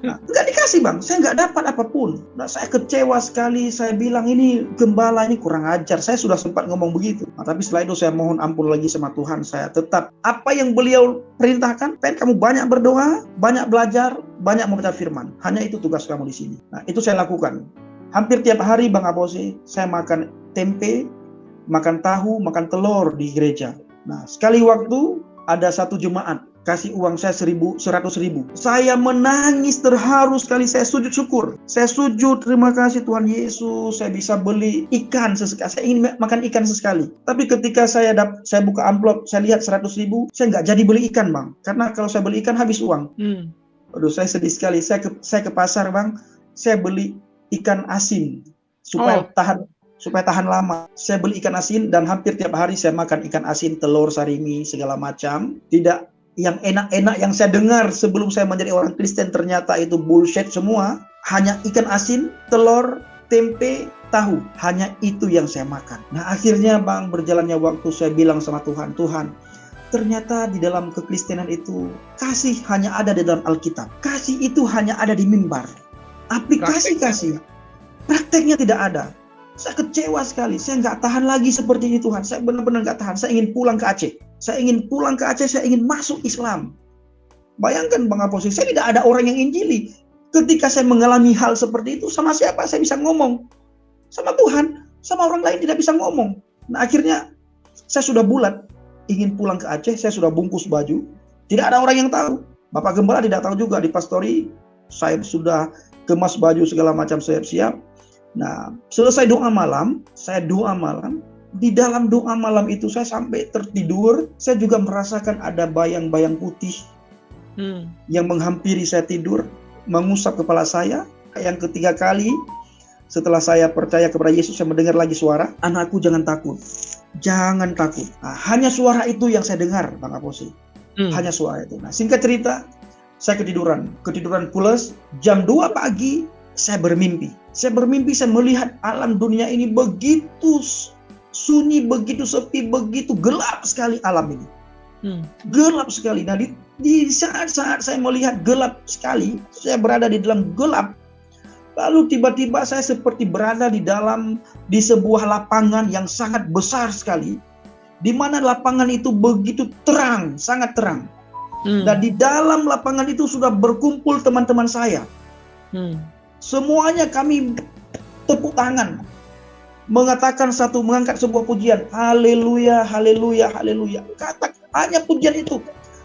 Speaker 1: Nah, enggak dikasih Bang. Saya enggak dapat apapun. Nah, saya kecewa sekali. Saya bilang ini Gembala ini kurang ajar. Saya sudah sempat ngomong begitu. Nah, tapi setelah itu saya mohon ampun lagi sama Tuhan. Saya tetap apa yang beliau perintahkan, Pen, kamu banyak berdoa, banyak belajar, banyak membaca firman. Hanya itu tugas kamu di sini. Nah, itu saya lakukan. Hampir tiap hari Bang Aposi, saya makan tempe, makan tahu, makan telur di gereja. Nah, sekali waktu ada satu jemaat kasih uang saya 100.000. Saya menangis terharu sekali, saya sujud syukur. Saya sujud, terima kasih Tuhan Yesus, saya bisa beli ikan sesekali. Saya ingin makan ikan sesekali. Tapi ketika saya buka amplop, saya lihat 100.000, saya nggak jadi beli ikan Bang. Karena kalau saya beli ikan habis uang. Aduh, saya sedih sekali. Saya ke pasar Bang, saya beli ikan asin supaya tahan lama. Saya beli ikan asin dan hampir tiap hari saya makan ikan asin, telur, sarimi, segala macam. Tidak yang enak-enak yang saya dengar sebelum saya menjadi orang Kristen, ternyata itu bullshit semua. Hanya ikan asin, telur, tempe, tahu. Hanya itu yang saya makan. Nah, akhirnya Bang, berjalannya waktu saya bilang sama Tuhan, ternyata di dalam kekristenan itu kasih hanya ada di dalam Alkitab. Kasih itu hanya ada di mimbar. Aplikasi kasih, prakteknya tidak ada. Saya kecewa sekali. Saya nggak tahan lagi seperti ini Tuhan. Saya benar-benar nggak tahan. Saya ingin pulang ke Aceh. Saya ingin masuk Islam. Bayangkan Bang Aposi, saya tidak ada orang yang injili. Ketika saya mengalami hal seperti itu, sama siapa saya bisa ngomong? Sama Tuhan. Sama orang lain tidak bisa ngomong. Nah, akhirnya saya sudah bulat ingin pulang ke Aceh. Saya sudah bungkus baju. Tidak ada orang yang tahu. Bapak Gembala tidak tahu juga di pastori. Saya sudah kemas baju segala macam, siap-siap. Nah, selesai doa malam, di dalam doa malam itu saya sampai tertidur. Saya juga merasakan ada bayang-bayang putih yang menghampiri saya tidur, mengusap kepala saya. Yang ketiga kali setelah saya percaya kepada Yesus, saya mendengar lagi suara, anakku jangan takut. Nah, hanya suara itu yang saya dengar Bang Aposi. Hanya suara itu. Nah, singkat cerita, saya ketiduran pulas. Jam 2 pagi saya bermimpi. Saya melihat alam dunia ini begitu sunyi, begitu sepi, begitu gelap sekali alam ini. Gelap sekali. Nah, di saat-saat saya melihat gelap sekali, saya berada di dalam gelap. Lalu tiba-tiba saya seperti berada di sebuah lapangan yang sangat besar sekali, di mana lapangan itu begitu terang, sangat terang. Dan di dalam lapangan itu sudah berkumpul teman-teman saya. Semuanya kami tepuk tangan, mengangkat sebuah pujian, haleluya, haleluya, haleluya. hanya pujian itu.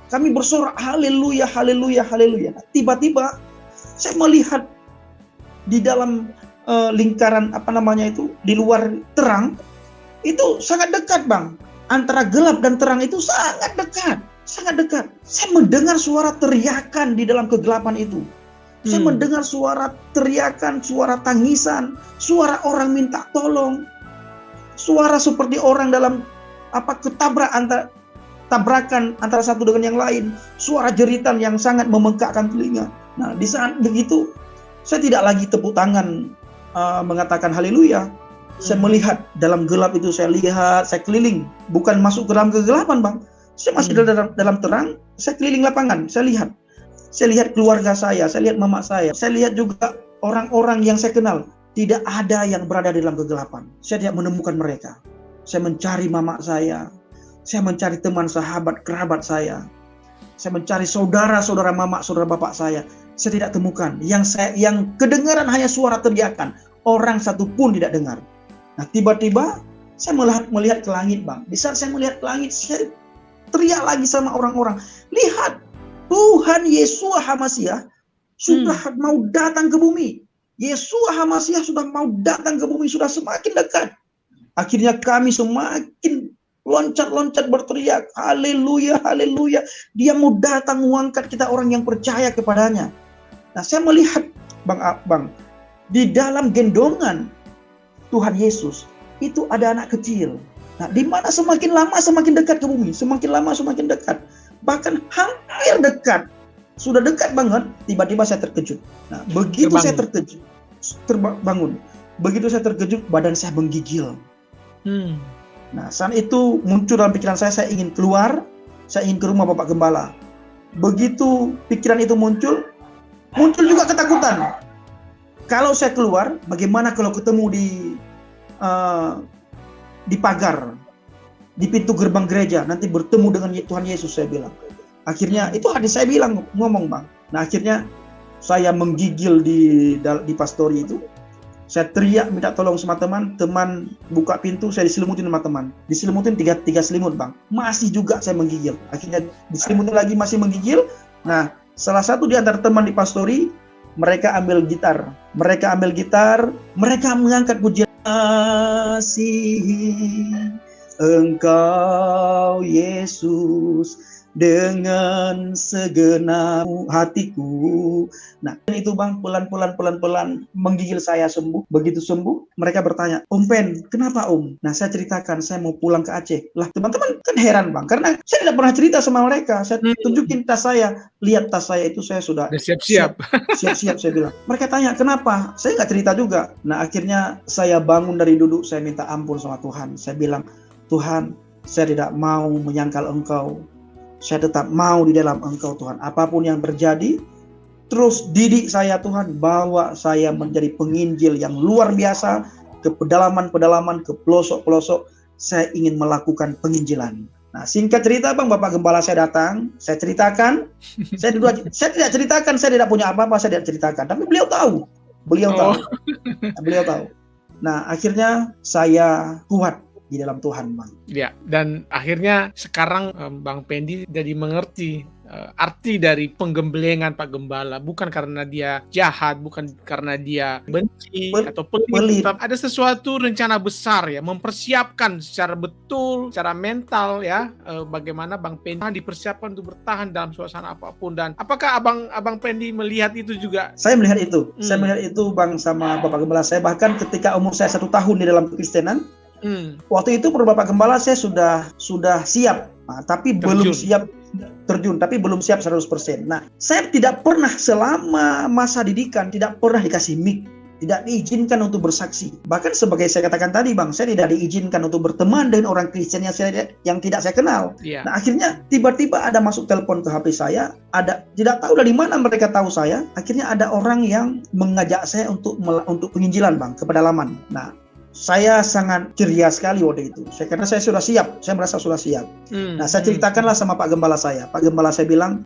Speaker 1: Kami bersorak haleluya, haleluya, haleluya. Tiba-tiba saya melihat di dalam lingkaran di luar terang itu sangat dekat, Bang. Antara gelap dan terang itu sangat dekat, sangat dekat. Saya mendengar suara teriakan di dalam kegelapan itu. Saya mendengar suara teriakan, suara tangisan, suara orang minta tolong, suara seperti orang dalam tabrakan antara satu dengan yang lain, suara jeritan yang sangat membengkakkan telinga. Nah, di saat begitu, saya tidak lagi tepuk tangan mengatakan haleluya. Saya melihat dalam gelap itu, saya keliling, bukan masuk ke dalam kegelapan, Bang. Saya masih dalam terang, saya keliling lapangan, saya lihat keluarga saya lihat mama saya lihat juga orang-orang yang saya kenal. Tidak ada yang berada di dalam kegelapan. Saya tidak menemukan mereka. Saya mencari mama saya mencari teman, sahabat, kerabat saya mencari saudara-saudara mama, saudara bapak saya tidak temukan. Yang kedengaran hanya suara teriakan, orang satu pun tidak dengar. Nah, tiba-tiba saya melihat ke langit, Bang. Di saat saya melihat ke langit, saya teriak lagi sama orang-orang, lihat, Tuhan Yeshua HaMasiah sudah mau datang ke bumi. Yeshua HaMasiah sudah mau datang ke bumi, sudah semakin dekat. Akhirnya kami semakin loncat-loncat berteriak, haleluya, haleluya. Dia mau datang mengangkat kita orang yang percaya kepadanya. Nah, saya melihat, Bang, di dalam gendongan Tuhan Yesus itu ada anak kecil. Nah, di mana semakin lama semakin dekat ke bumi, semakin lama semakin dekat. Bahkan hampir dekat, sudah dekat banget, tiba-tiba saya terkejut. Nah, begitu saya terbangun, begitu saya terkejut, badan saya menggigil. Nah, saat itu muncul dalam pikiran saya ingin keluar, saya ingin ke rumah Bapak Gembala. Begitu pikiran itu muncul juga ketakutan. Kalau saya keluar, bagaimana kalau ketemu di pagar, di pintu gerbang gereja, nanti bertemu dengan Tuhan Yesus, saya bilang. Akhirnya, itu hadis saya ngomong, Bang. Nah, akhirnya saya menggigil di pastori itu. Saya teriak minta tolong sama teman buka pintu, saya diselimutin sama teman. Diselimutin tiga selimut, Bang. Masih juga saya menggigil. Akhirnya diselimutin lagi, masih menggigil. Nah, salah satu di antara teman di pastori, mereka ambil gitar, mereka mengangkat pujian. Kasih Engkau Yesus dengan segenap hatiku. Nah, itu, Bang, pelan-pelan menggigil saya sembuh. Begitu sembuh, mereka bertanya, Om Pen, kenapa Om? Nah, saya ceritakan, saya mau pulang ke Aceh. Lah, teman-teman kan heran, Bang, karena saya tidak pernah cerita sama mereka. Saya tunjukin tas saya, lihat tas saya itu, saya sudah
Speaker 2: siap-siap.
Speaker 1: Siap-siap, saya bilang. Mereka tanya, kenapa? Saya nggak cerita juga. Nah, akhirnya saya bangun dari duduk, saya minta ampun sama Tuhan. Saya bilang, Tuhan, saya tidak mau menyangkal Engkau. Saya tetap mau di dalam Engkau, Tuhan. Apapun yang terjadi, terus didik saya, Tuhan. Bawa saya menjadi penginjil yang luar biasa, ke pedalaman-pedalaman, ke pelosok-pelosok. Saya ingin melakukan penginjilan. Nah, singkat cerita, Bang, Bapak Gembala saya datang, saya ceritakan. Saya tidak ceritakan, saya tidak punya apa-apa, saya tidak ceritakan. Tapi beliau tahu. Beliau tahu. Nah, akhirnya saya kuat di dalam Tuhan, Bang.
Speaker 2: Ya, dan akhirnya sekarang Bang Pendi jadi mengerti arti dari penggembelengan Pak Gembala, bukan karena dia jahat, bukan karena dia benci atau pelit, tapi ada sesuatu rencana besar ya, mempersiapkan secara betul, secara mental ya, bagaimana Bang Pendi dipersiapkan untuk bertahan dalam suasana apapun. Dan apakah Abang Pendi melihat itu juga?
Speaker 1: Saya melihat itu, Bang, sama Bapak Gembala saya. Bahkan ketika umur saya 1 tahun di dalam kekristenan, waktu itu menurut Bapak Gembala saya sudah siap, tapi belum siap terjun, tapi belum siap 100%. Nah, saya tidak pernah selama masa didikan, tidak pernah dikasih mic, tidak diizinkan untuk bersaksi. Bahkan sebagai saya katakan tadi, Bang, saya tidak diizinkan untuk berteman dengan orang Kristen yang tidak saya kenal.
Speaker 2: Yeah.
Speaker 1: Nah, akhirnya tiba-tiba ada masuk telepon ke HP saya, tidak tahu dari mana mereka tahu saya. Akhirnya ada orang yang mengajak saya untuk penginjilan, Bang, ke pedalaman. Nah, saya sangat ceria sekali waktu itu. Karena saya sudah siap, saya merasa sudah siap. Nah, saya ceritakanlah sama Pak Gembala saya. Pak Gembala saya bilang,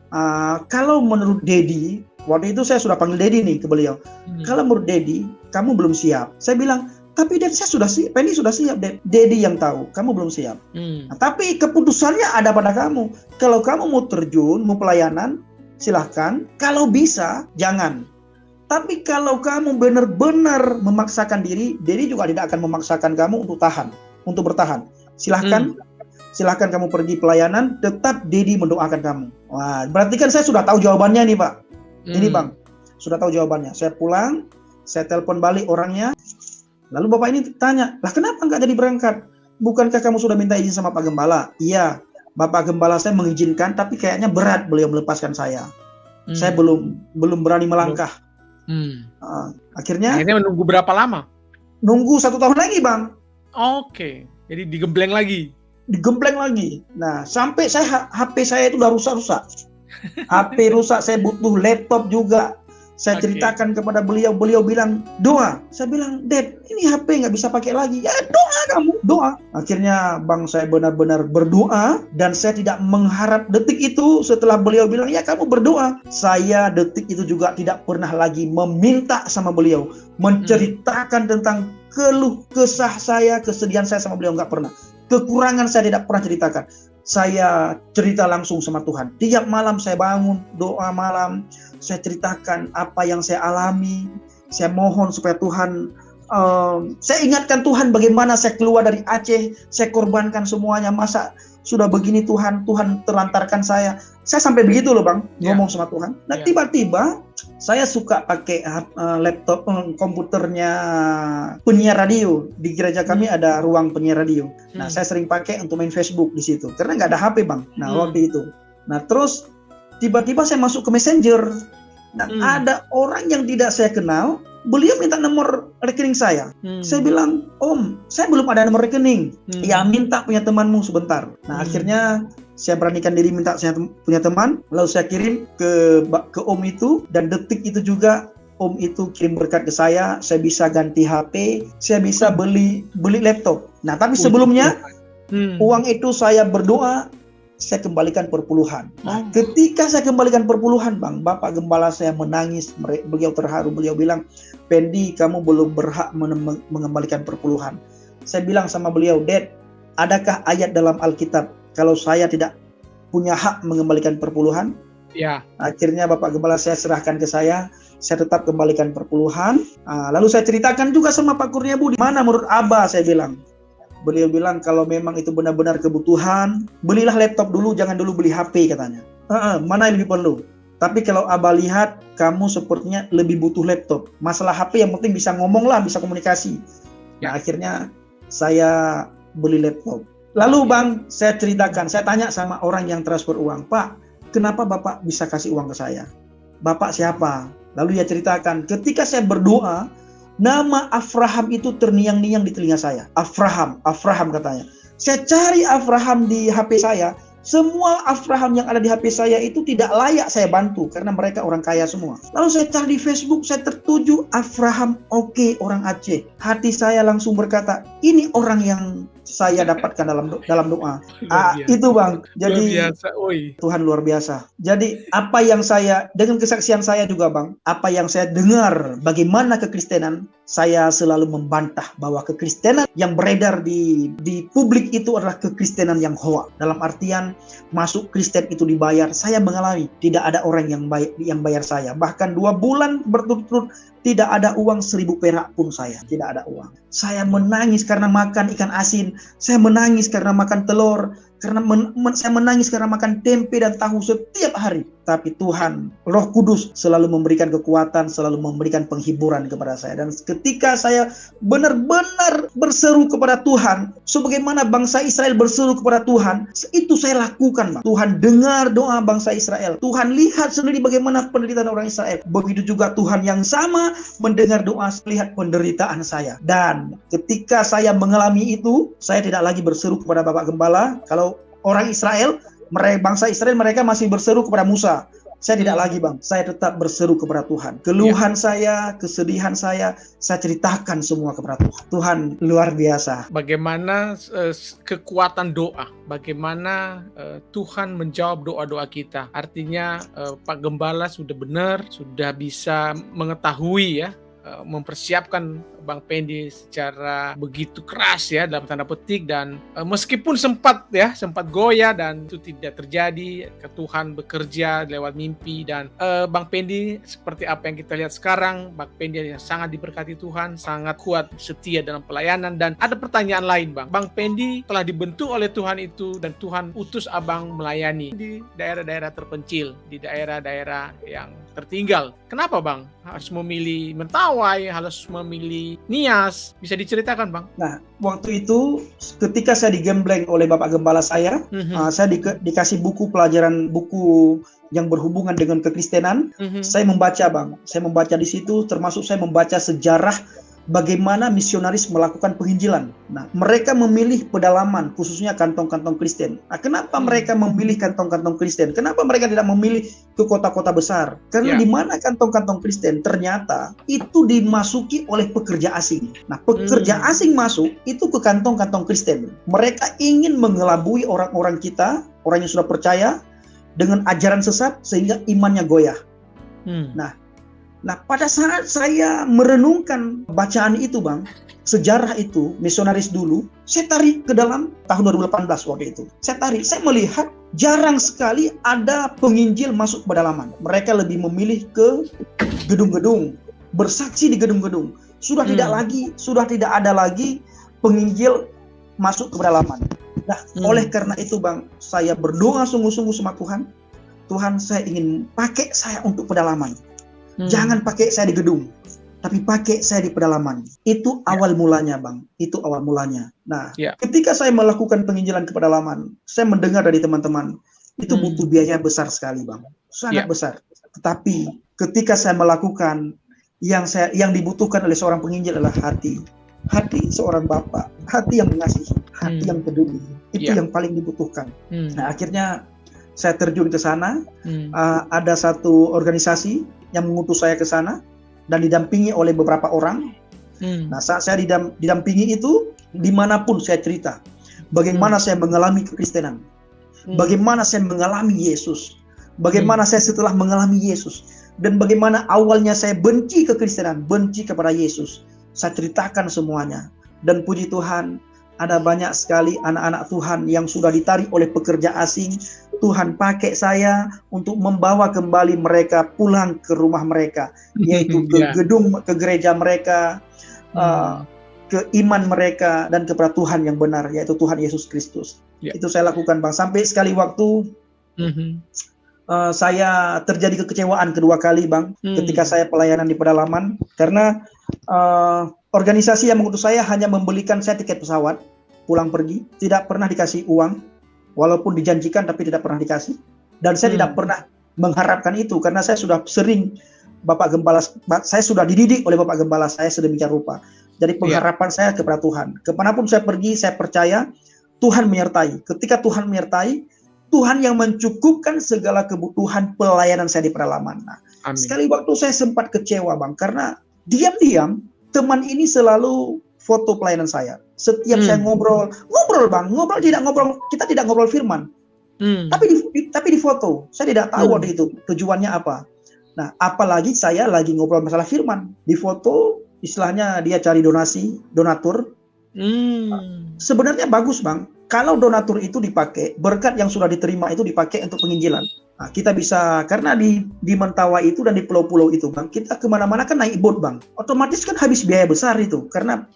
Speaker 1: kalau menurut Dedi, waktu itu saya sudah panggil Dedi nih ke beliau. Kalau menurut Dedi, kamu belum siap. Saya bilang, Tapi Dad, saya sudah siap, Penny sudah siap, Dad. Daddy yang tahu, kamu belum siap. Nah, tapi keputusannya ada pada kamu. Kalau kamu mau terjun, mau pelayanan, silahkan. Kalau bisa, jangan. Tapi kalau kamu benar-benar memaksakan diri, Daddy juga tidak akan memaksakan kamu untuk bertahan. Silahkan kamu pergi pelayanan, tetap Daddy mendoakan kamu. Wah, berarti kan saya sudah tahu jawabannya nih, Pak. Ini Bang, sudah tahu jawabannya. Saya pulang, saya telepon balik orangnya. Lalu Bapak ini tanya, lah kenapa nggak jadi berangkat? Bukankah kamu sudah minta izin sama Pak Gembala? Iya, Bapak Gembala saya mengizinkan, tapi kayaknya berat beliau melepaskan saya. Saya belum berani melangkah. Akhirnya
Speaker 2: menunggu berapa lama?
Speaker 1: Nunggu 1 tahun lagi, Bang.
Speaker 2: Oke, jadi digembleng lagi.
Speaker 1: Nah, sampai HP saya itu udah rusak. HP rusak, saya butuh laptop juga. Saya ceritakan kepada beliau bilang, doa. Saya bilang, Dad, ini HP nggak bisa pakai lagi. Ya doa kamu, doa. Akhirnya Bang, saya benar-benar berdoa, dan saya tidak mengharap detik itu setelah beliau bilang, ya kamu berdoa. Saya detik itu juga tidak pernah lagi meminta sama beliau, menceritakan tentang keluh kesah saya, kesedihan saya sama beliau, nggak pernah. Kekurangan saya tidak pernah ceritakan. Saya cerita langsung sama Tuhan. Tiap malam saya bangun, doa malam, saya ceritakan apa yang saya alami. Saya mohon supaya Tuhan, saya ingatkan Tuhan bagaimana saya keluar dari Aceh, saya korbankan semuanya. Masa sudah begini Tuhan terlantarkan saya. Saya sampai begitu loh Bang, ngomong sama Tuhan. Nah tiba-tiba saya suka pakai laptop, komputernya penyiar radio. Di gereja kami ada ruang penyiar radio. Nah saya sering pakai untuk main Facebook di situ, karena nggak ada HP Bang. Nah waktu itu. Nah terus tiba-tiba saya masuk ke Messenger. Nah ada orang yang tidak saya kenal, beliau minta nomor rekening saya. Saya bilang, Om, saya belum ada nomor rekening. Ya minta punya temanmu sebentar. Nah akhirnya saya beranikan diri minta saya punya teman, lalu saya kirim ke Om itu, dan detik itu juga Om itu kirim berkat ke saya bisa ganti HP, saya bisa beli laptop. Nah tapi sebelumnya uang itu saya berdoa, saya kembalikan perpuluhan. Nah, ketika saya kembalikan perpuluhan Bang, Bapak Gembala saya menangis, beliau terharu, beliau bilang, Pendi, kamu belum berhak mengembalikan perpuluhan. Saya bilang sama beliau, Dad, adakah ayat dalam Alkitab kalau saya tidak punya hak mengembalikan perpuluhan?
Speaker 2: Ya.
Speaker 1: Akhirnya Bapak Gembala saya serahkan ke saya tetap kembalikan perpuluhan. Lalu saya ceritakan juga sama Pak Kurnia Budi, mana menurut Abah, saya bilang. Beliau bilang kalau memang itu benar-benar kebutuhan, belilah laptop dulu, jangan dulu beli HP katanya. Mana yang lebih perlu? Tapi kalau Abah lihat kamu sepertinya lebih butuh laptop. Masalah HP yang penting bisa ngomong lah, bisa komunikasi. Nah akhirnya saya beli laptop. Lalu Bang, saya ceritakan, saya tanya sama orang yang transfer uang, Pak, kenapa Bapak bisa kasih uang ke saya? Bapak siapa? Lalu dia ceritakan, ketika saya berdoa, nama Abraham itu terniang-niang di telinga saya. Abraham katanya. Saya cari Abraham di HP saya. Semua Abraham yang ada di HP saya itu tidak layak saya bantu, karena mereka orang kaya semua. Lalu saya cari di Facebook, saya tertuju Abraham, oke, orang Aceh. Hati saya langsung berkata, ini orang yang saya dapatkan dalam doa. Itu Bang. Jadi luar biasa, Tuhan luar biasa. Jadi apa yang saya, dengan kesaksian saya juga Bang, apa yang saya dengar bagaimana kekristenan, saya selalu membantah bahwa kekristenan yang beredar di publik itu adalah kekristenan yang hoa. Dalam artian masuk Kristen itu dibayar. Saya mengalami tidak ada orang yang bayar saya. Bahkan 2 bulan berturut-turut tidak ada uang 1.000 perak pun saya. Tidak ada uang. Saya menangis karena makan ikan asin. Saya menangis karena makan telur. Karena saya menangis karena makan tempe dan tahu setiap hari. Tapi Tuhan, Roh Kudus selalu memberikan kekuatan, selalu memberikan penghiburan kepada saya. Dan ketika saya benar-benar berseru kepada Tuhan, sebagaimana bangsa Israel berseru kepada Tuhan, itu saya lakukan, Bang. Tuhan dengar doa bangsa Israel. Tuhan lihat sendiri bagaimana penderitaan orang Israel. Begitu juga Tuhan yang sama mendengar doa, melihat penderitaan saya. Dan ketika saya mengalami itu, saya tidak lagi berseru kepada Bapak Gembala. Kalau orang Israel, bangsa Israel, mereka masih berseru kepada Musa. Saya tidak lagi Bang, saya tetap berseru kepada Tuhan. Keluhan saya, kesedihan saya ceritakan semua kepada Tuhan. Tuhan luar biasa.
Speaker 2: Bagaimana kekuatan doa, bagaimana Tuhan menjawab doa-doa kita. Artinya Pak Gembala sudah benar, sudah bisa mengetahui ya, mempersiapkan Bang Pendi secara begitu keras ya dalam tanda petik, dan meskipun sempat goyah dan itu tidak terjadi, Tuhan bekerja lewat mimpi, dan Bang Pendi seperti apa yang kita lihat sekarang, Bang Pendi yang sangat diberkati Tuhan, sangat kuat, setia dalam pelayanan. Dan ada pertanyaan lain, Bang Pendi telah dibentuk oleh Tuhan itu dan Tuhan utus Abang melayani di daerah-daerah terpencil, di daerah-daerah yang tertinggal. Kenapa Bang harus memilih Mentawai, harus memilih Nias? Bisa diceritakan Bang?
Speaker 1: Nah, waktu itu ketika saya digembleng oleh Bapak Gembala saya dikasih buku pelajaran, buku yang berhubungan dengan kekristenan. Saya membaca Bang, saya membaca di situ, termasuk saya membaca sejarah bagaimana misionaris melakukan penginjilan. Nah, mereka memilih pedalaman, khususnya kantong-kantong Kristen. Nah, kenapa mereka memilih kantong-kantong Kristen? Kenapa mereka tidak memilih ke kota-kota besar? Karena di mana kantong-kantong Kristen ternyata itu dimasuki oleh pekerja asing. Nah, pekerja asing masuk itu ke kantong-kantong Kristen. Mereka ingin mengelabui orang-orang kita, orang yang sudah percaya, dengan ajaran sesat sehingga imannya goyah. Nah, pada saat saya merenungkan bacaan itu Bang, sejarah itu, misionaris dulu, saya tarik ke dalam tahun 2018 waktu itu. Saya melihat jarang sekali ada penginjil masuk ke pedalaman. Mereka lebih memilih ke gedung-gedung, bersaksi di gedung-gedung. Sudah tidak ada lagi penginjil masuk ke pedalaman. Nah, oleh karena itu Bang, saya berdoa sungguh-sungguh sama Tuhan. Tuhan, saya ingin pakai saya untuk pedalaman. Jangan pakai saya di gedung, tapi pakai saya di pedalaman. Itu awal mulanya Bang, itu awal mulanya. Nah, ketika saya melakukan penginjilan ke pedalaman, saya mendengar dari teman-teman, itu butuh biaya besar sekali Bang, sangat besar. Tetapi ketika saya melakukan, yang dibutuhkan oleh seorang penginjil adalah hati seorang bapak, hati yang mengasihi, hati yang peduli. Itu yang paling dibutuhkan. Nah, akhirnya saya terjun ke sana. Ada satu organisasi yang mengutus saya ke sana dan didampingi oleh beberapa orang. Nah, saat saya didampingi itu, dimanapun saya cerita bagaimana saya mengalami kekristenan, bagaimana saya mengalami Yesus, bagaimana saya setelah mengalami Yesus, dan bagaimana awalnya saya benci kekristenan, benci kepada Yesus. Saya ceritakan semuanya, dan puji Tuhan, ada banyak sekali anak-anak Tuhan yang sudah ditarik oleh pekerja asing. Tuhan pakai saya untuk membawa kembali mereka pulang ke rumah mereka, yaitu ke gedung, ke gereja mereka, ke iman mereka, dan kepada Tuhan yang benar, yaitu Tuhan Yesus Kristus. Itu saya lakukan Bang. Sampai sekali waktu saya terjadi kekecewaan kedua kali Bang, ketika saya pelayanan di pedalaman, karena organisasi yang mengutus saya hanya membelikan saya tiket pesawat pulang pergi, tidak pernah dikasih uang, walaupun dijanjikan tapi tidak pernah dikasih. Dan saya tidak pernah mengharapkan itu, karena saya sudah sering saya sudah dididik oleh Bapak Gembala saya sedemikian rupa. Jadi pengharapan saya kepada Tuhan, kemanapun saya pergi, saya percaya Tuhan menyertai. Ketika Tuhan menyertai, Tuhan yang mencukupkan segala kebutuhan pelayanan saya di pedalaman. Nah, sekali waktu saya sempat kecewa Bang, karena diam-diam teman ini selalu foto pelayanan saya. Setiap saya ngobrol Bang, kita tidak ngobrol firman. Tapi di foto. Saya tidak tahu waktu itu tujuannya apa. Nah, apalagi saya lagi ngobrol masalah firman. Di foto, istilahnya dia cari donatur. Sebenarnya bagus Bang, kalau donatur itu dipakai, berkat yang sudah diterima itu dipakai untuk penginjilan. Nah, kita bisa, karena di Mentawai itu dan di pulau-pulau itu Bang, kita kemana-mana kan naik boat Bang, otomatis kan habis biaya besar itu, karena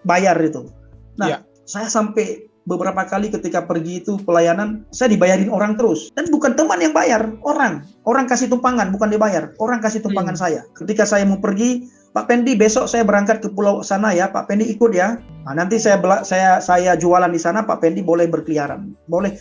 Speaker 1: bayar itu. Nah, saya sampai beberapa kali ketika pergi itu pelayanan, saya dibayarin orang terus, dan bukan teman yang bayar, orang kasih tumpangan, bukan dibayar, orang kasih tumpangan saya. Ketika saya mau pergi, Pak Pendi, besok saya berangkat ke pulau sana ya, Pak Pendi ikut ya. Nah, nanti saya jualan di sana, Pak Pendi boleh berkeliaran, boleh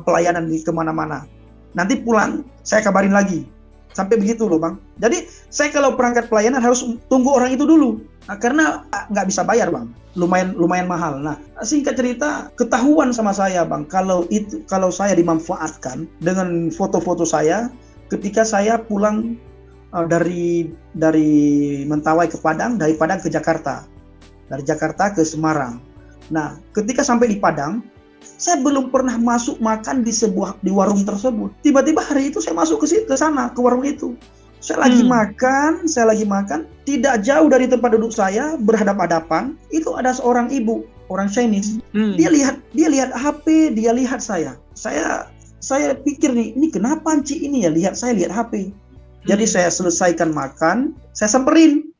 Speaker 1: pelayanan di kemana-mana. Nanti pulang, saya kabarin lagi. Sampai begitu loh Bang. Jadi saya kalau berangkat pelayanan harus tunggu orang itu dulu. Nah, karena nggak bisa bayar Bang, lumayan mahal. Nah, singkat cerita, ketahuan sama saya Bang, kalau saya dimanfaatkan dengan foto-foto saya ketika saya pulang dari Mentawai ke Padang, dari Padang ke Jakarta, dari Jakarta ke Semarang. Nah, ketika sampai di Padang, saya belum pernah masuk makan di warung tersebut. Tiba-tiba hari itu saya masuk ke sana, ke warung itu. Saya lagi makan, tidak jauh dari tempat duduk saya, berhadap-hadapan, itu ada seorang ibu, orang Chinese. Dia lihat HP, dia lihat saya. Saya pikir nih, ini kenapa Ci ini ya lihat HP. Jadi saya selesaikan makan, saya samperin.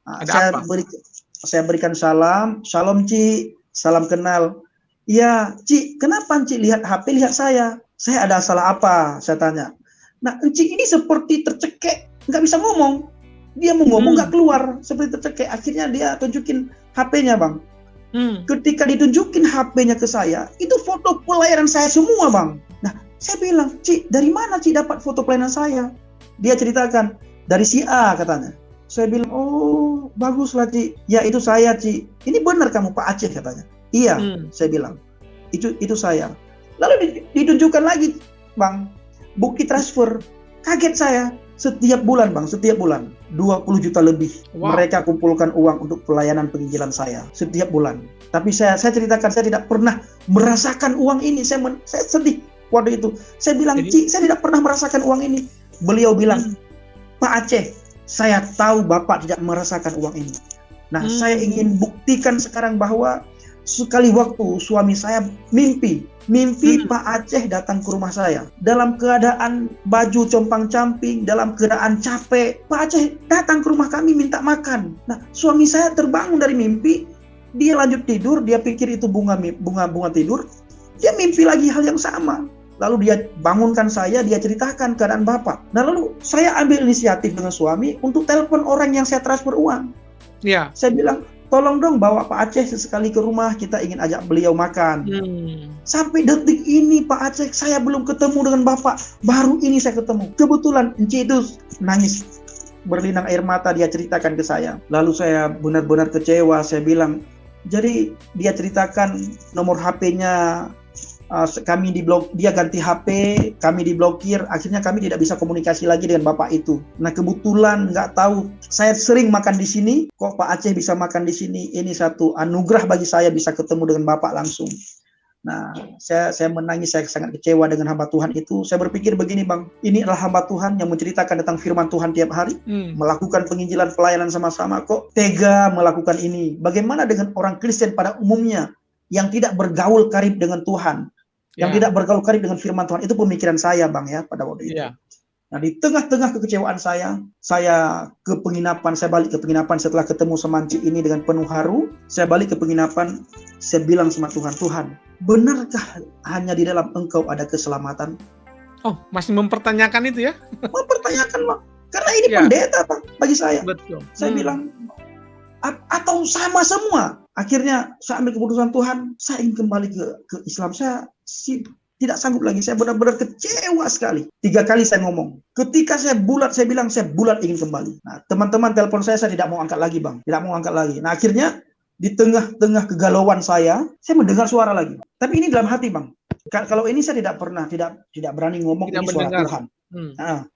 Speaker 1: Saya berikan salam, "Shalom Ci, salam kenal." "Iya, Ci, kenapa Ci lihat HP, lihat saya? Saya ada salah apa?" saya tanya. Nah, Ci ini seperti tercekek, nggak bisa ngomong. Dia mau ngomong nggak keluar, seperti tercekek. Akhirnya dia tunjukin HP-nya, Bang. Ketika ditunjukin HP-nya ke saya, itu foto pelayanan saya semua, Bang. Nah, saya bilang, "Ci, dari mana Ci dapat foto pelayanan saya?" Dia ceritakan, "Dari si A," katanya. Saya bilang, "Oh, baguslah Ci. Ya, itu saya Ci. Ini benar kamu Pak Aceh," katanya. "Iya," saya bilang. Itu saya. Lalu ditunjukkan lagi, Bang, bukti transfer. Kaget saya. Setiap bulan, Bang, 20 juta lebih.
Speaker 2: Wow.
Speaker 1: Mereka kumpulkan uang untuk pelayanan penginjilan saya setiap bulan. Tapi saya ceritakan, saya tidak pernah merasakan uang ini. Saya sedih waktu itu. Saya bilang, "Ci, saya tidak pernah merasakan uang ini." Beliau bilang, "Pak Aceh, saya tahu Bapak tidak merasakan uang ini. Nah, saya ingin buktikan sekarang bahwa sekali waktu suami saya mimpi Pak Aceh datang ke rumah saya dalam keadaan baju compang-camping, dalam keadaan capek. Pak Aceh datang ke rumah kami minta makan. Nah, suami saya terbangun dari mimpi, dia lanjut tidur, dia pikir itu bunga tidur, dia mimpi lagi hal yang sama. Lalu dia bangunkan saya, dia ceritakan keadaan Bapak. Nah, lalu saya ambil inisiatif dengan suami untuk telepon orang yang saya transfer uang.
Speaker 2: Ya.
Speaker 1: Saya bilang, "Tolong dong bawa Pak Aceh sesekali ke rumah, kita ingin ajak beliau makan." Sampai detik ini Pak Aceh, saya belum ketemu dengan Bapak. Baru ini saya ketemu. Kebetulan Enci itu nangis, berlinang air mata, dia ceritakan ke saya. Lalu saya benar-benar kecewa, saya bilang, jadi dia ceritakan nomor HP-nya, kami dia ganti HP, kami diblokir, akhirnya kami tidak bisa komunikasi lagi dengan Bapak itu. Nah, kebetulan nggak tahu, saya sering makan di sini, kok Pak Aceh bisa makan di sini. Ini satu anugerah bagi saya bisa ketemu dengan Bapak langsung. Nah, saya menangis, saya sangat kecewa dengan hamba Tuhan itu. Saya berpikir begini, Bang, ini adalah hamba Tuhan yang menceritakan tentang firman Tuhan tiap hari, melakukan penginjilan pelayanan sama-sama, kok tega melakukan ini. Bagaimana dengan orang Kristen pada umumnya yang tidak bergaul karib dengan Tuhan, yang tidak bergaul karib dengan firman Tuhan? Itu pemikiran saya, Bang, ya, pada waktu itu. Nah, di tengah-tengah kekecewaan saya balik ke penginapan setelah ketemu sama Enci ini dengan penuh haru. Saya balik ke penginapan, saya bilang sama Tuhan, "Tuhan, benarkah hanya di dalam Engkau ada keselamatan?"
Speaker 2: Oh, masih mempertanyakan itu ya?
Speaker 1: Mempertanyakan, Bang. Karena ini pendeta, Bang, bagi saya.
Speaker 2: Betul.
Speaker 1: Saya bilang, atau sama semua. Akhirnya saya ambil keputusan, Tuhan, saya ingin kembali ke Islam. Saya tidak sanggup lagi. Saya benar-benar kecewa sekali. 3 kali saya ngomong. Ketika saya bilang saya bulat ingin kembali. Nah, teman-teman telepon saya tidak mau angkat lagi, Bang. Tidak mau angkat lagi. Nah, akhirnya di tengah kegalauan saya mendengar suara lagi. Tapi ini dalam hati, Bang. Kalau ini saya tidak berani ngomong, ini suara Tuhan. Nah,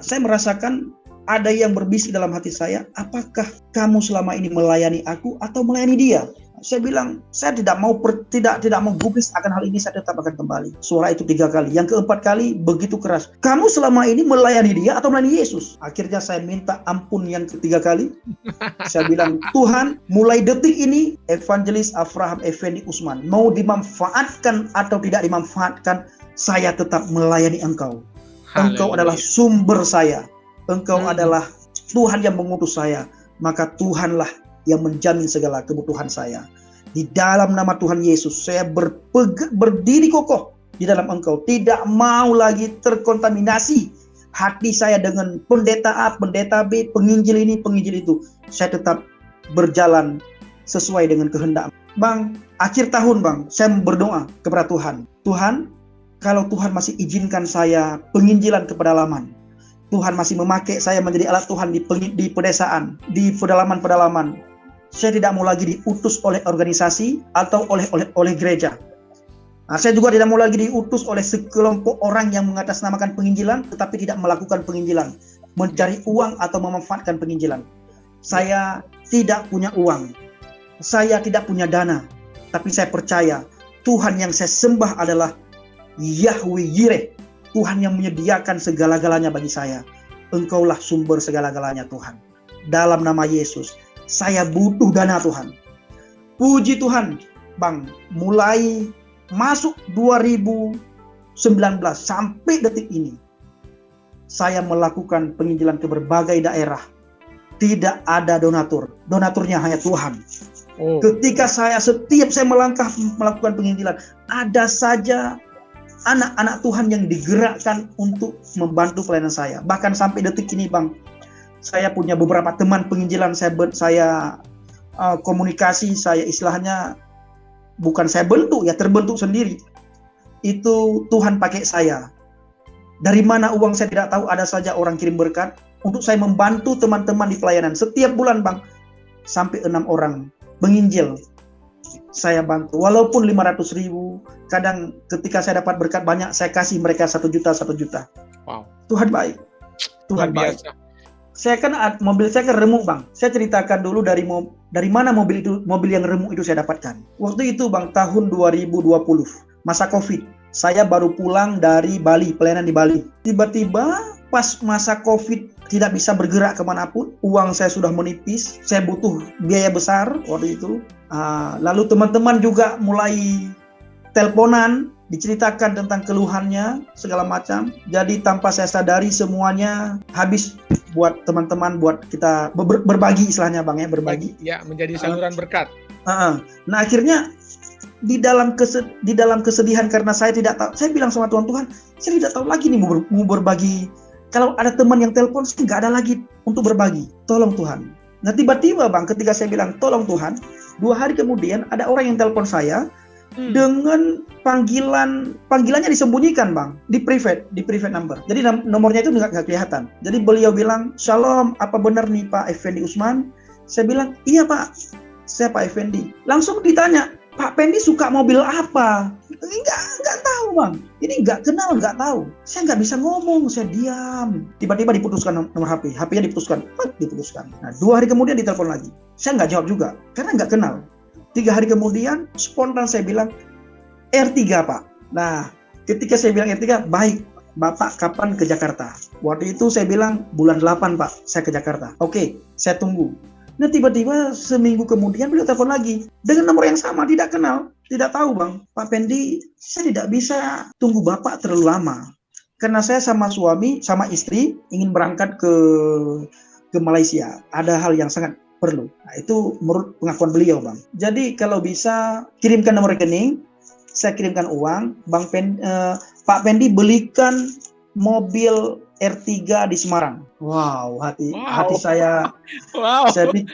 Speaker 1: saya merasakan ada yang berbisik dalam hati saya, "Apakah kamu selama ini melayani aku atau melayani dia?" Saya bilang, saya tidak mau gubris akan hal ini, saya tetap akan kembali. Suara itu 3 kali. Yang keempat kali begitu keras, "Kamu selama ini melayani dia atau melayani Yesus?" Akhirnya saya minta ampun yang ketiga kali. Saya bilang, "Tuhan, mulai detik ini Evangelis Avraham Effendi Usman mau dimanfaatkan atau tidak dimanfaatkan, saya tetap melayani Engkau. Engkau adalah sumber saya. Engkau adalah Tuhan yang mengutus saya. Maka Tuhanlah yang menjamin segala kebutuhan saya. Di dalam nama Tuhan Yesus, saya berdiri kokoh di dalam Engkau. Tidak mau lagi terkontaminasi hati saya dengan pendeta A, pendeta B, penginjil ini, penginjil itu. Saya tetap berjalan sesuai dengan kehendak." Bang, akhir tahun, Bang, saya berdoa kepada Tuhan. "Tuhan, kalau Tuhan masih izinkan saya penginjilan ke pedalaman, Tuhan masih memakai saya menjadi alat Tuhan di pedesaan, di pedalaman-pedalaman, saya tidak mau lagi diutus oleh organisasi atau oleh gereja. Nah, saya juga tidak mau lagi diutus oleh sekelompok orang yang mengatasnamakan penginjilan tetapi tidak melakukan penginjilan, mencari uang atau memanfaatkan penginjilan. Saya tidak punya uang, saya tidak punya dana, tapi saya percaya Tuhan yang saya sembah adalah Yahweh Yireh, Tuhan yang menyediakan segala-galanya bagi saya. Engkaulah sumber segala-galanya Tuhan. Dalam nama Yesus, saya butuh dana Tuhan. Puji Tuhan, Bang, mulai masuk 2019 sampai detik ini, saya melakukan penginjilan ke berbagai daerah. Tidak ada donatur. Donaturnya hanya Tuhan. Ketika setiap saya melangkah melakukan penginjilan, ada saja anak-anak Tuhan yang digerakkan untuk membantu pelayanan saya. Bahkan sampai detik ini, Bang, saya punya beberapa teman penginjilan, saya komunikasi, saya istilahnya bukan saya bentuk, ya terbentuk sendiri. Itu Tuhan pakai saya. Dari mana uang saya tidak tahu, ada saja orang kirim berkat untuk saya membantu teman-teman di pelayanan. Setiap bulan, Bang, sampai 6 orang menginjil saya bantu, walaupun 500.000. Kadang ketika saya dapat berkat banyak, saya kasih mereka 1 juta.
Speaker 2: Wow.
Speaker 1: Tuhan baik. Tuhan baik. Saya kan mobil saya kan remuk, Bang. Saya ceritakan dulu dari mana mobil yang remuk itu saya dapatkan. Waktu itu, Bang, tahun 2020, masa Covid. Saya baru pulang dari Bali, pelayanan di Bali. Tiba-tiba pas masa Covid tidak bisa bergerak kemanapun, uang saya sudah menipis, saya butuh biaya besar waktu itu. Lalu teman-teman juga mulai teleponan, diceritakan tentang keluhannya, segala macam. Jadi tanpa saya sadari semuanya habis buat teman-teman, buat kita berbagi istilahnya, Bang, ya, berbagi.
Speaker 2: Ya, menjadi saluran berkat.
Speaker 1: Nah, akhirnya di dalam kesedihan karena saya tidak tahu, saya bilang sama Tuhan, saya tidak tahu lagi nih mau berbagi. Kalau ada teman yang telepon, saya nggak ada lagi untuk berbagi. Tolong Tuhan. Nah, tiba-tiba, Bang, ketika saya bilang tolong Tuhan, 2 hari kemudian ada orang yang telepon saya dengan panggilannya disembunyikan, Bang, di private number. Jadi nomornya itu nggak kelihatan. Jadi beliau bilang, "Shalom, apa benar nih Pak Effendi Usman?" Saya bilang, "Iya Pak, saya Pak Effendi." Langsung ditanya, "Pak Pendi suka mobil apa?" Enggak tahu, Bang. Ini nggak kenal, nggak tahu. Saya nggak bisa ngomong, saya diam. Tiba-tiba diputuskan nomor HP. HP-nya diputuskan. Nah, 2 hari kemudian ditelepon lagi. Saya nggak jawab juga, karena nggak kenal. 3 hari kemudian, spontan saya bilang, R3, Pak. Nah, ketika saya bilang R3, baik. Bapak kapan ke Jakarta? Waktu itu saya bilang, bulan 8, Pak, saya ke Jakarta. Oke, saya tunggu. Nah, tiba-tiba seminggu kemudian beliau telepon lagi dengan nomor yang sama, tidak kenal, tidak tahu, Bang. "Pak Pendi, saya tidak bisa tunggu Bapak terlalu lama. Karena saya sama suami, sama istri ingin berangkat ke Malaysia. Ada hal yang sangat perlu." Nah, itu menurut pengakuan beliau, Bang. Jadi kalau bisa kirimkan nomor rekening, saya kirimkan uang, Pak Pendi belikan mobil R3 di Semarang. Wow, hati saya.
Speaker 2: Wow.
Speaker 1: Saya pikir,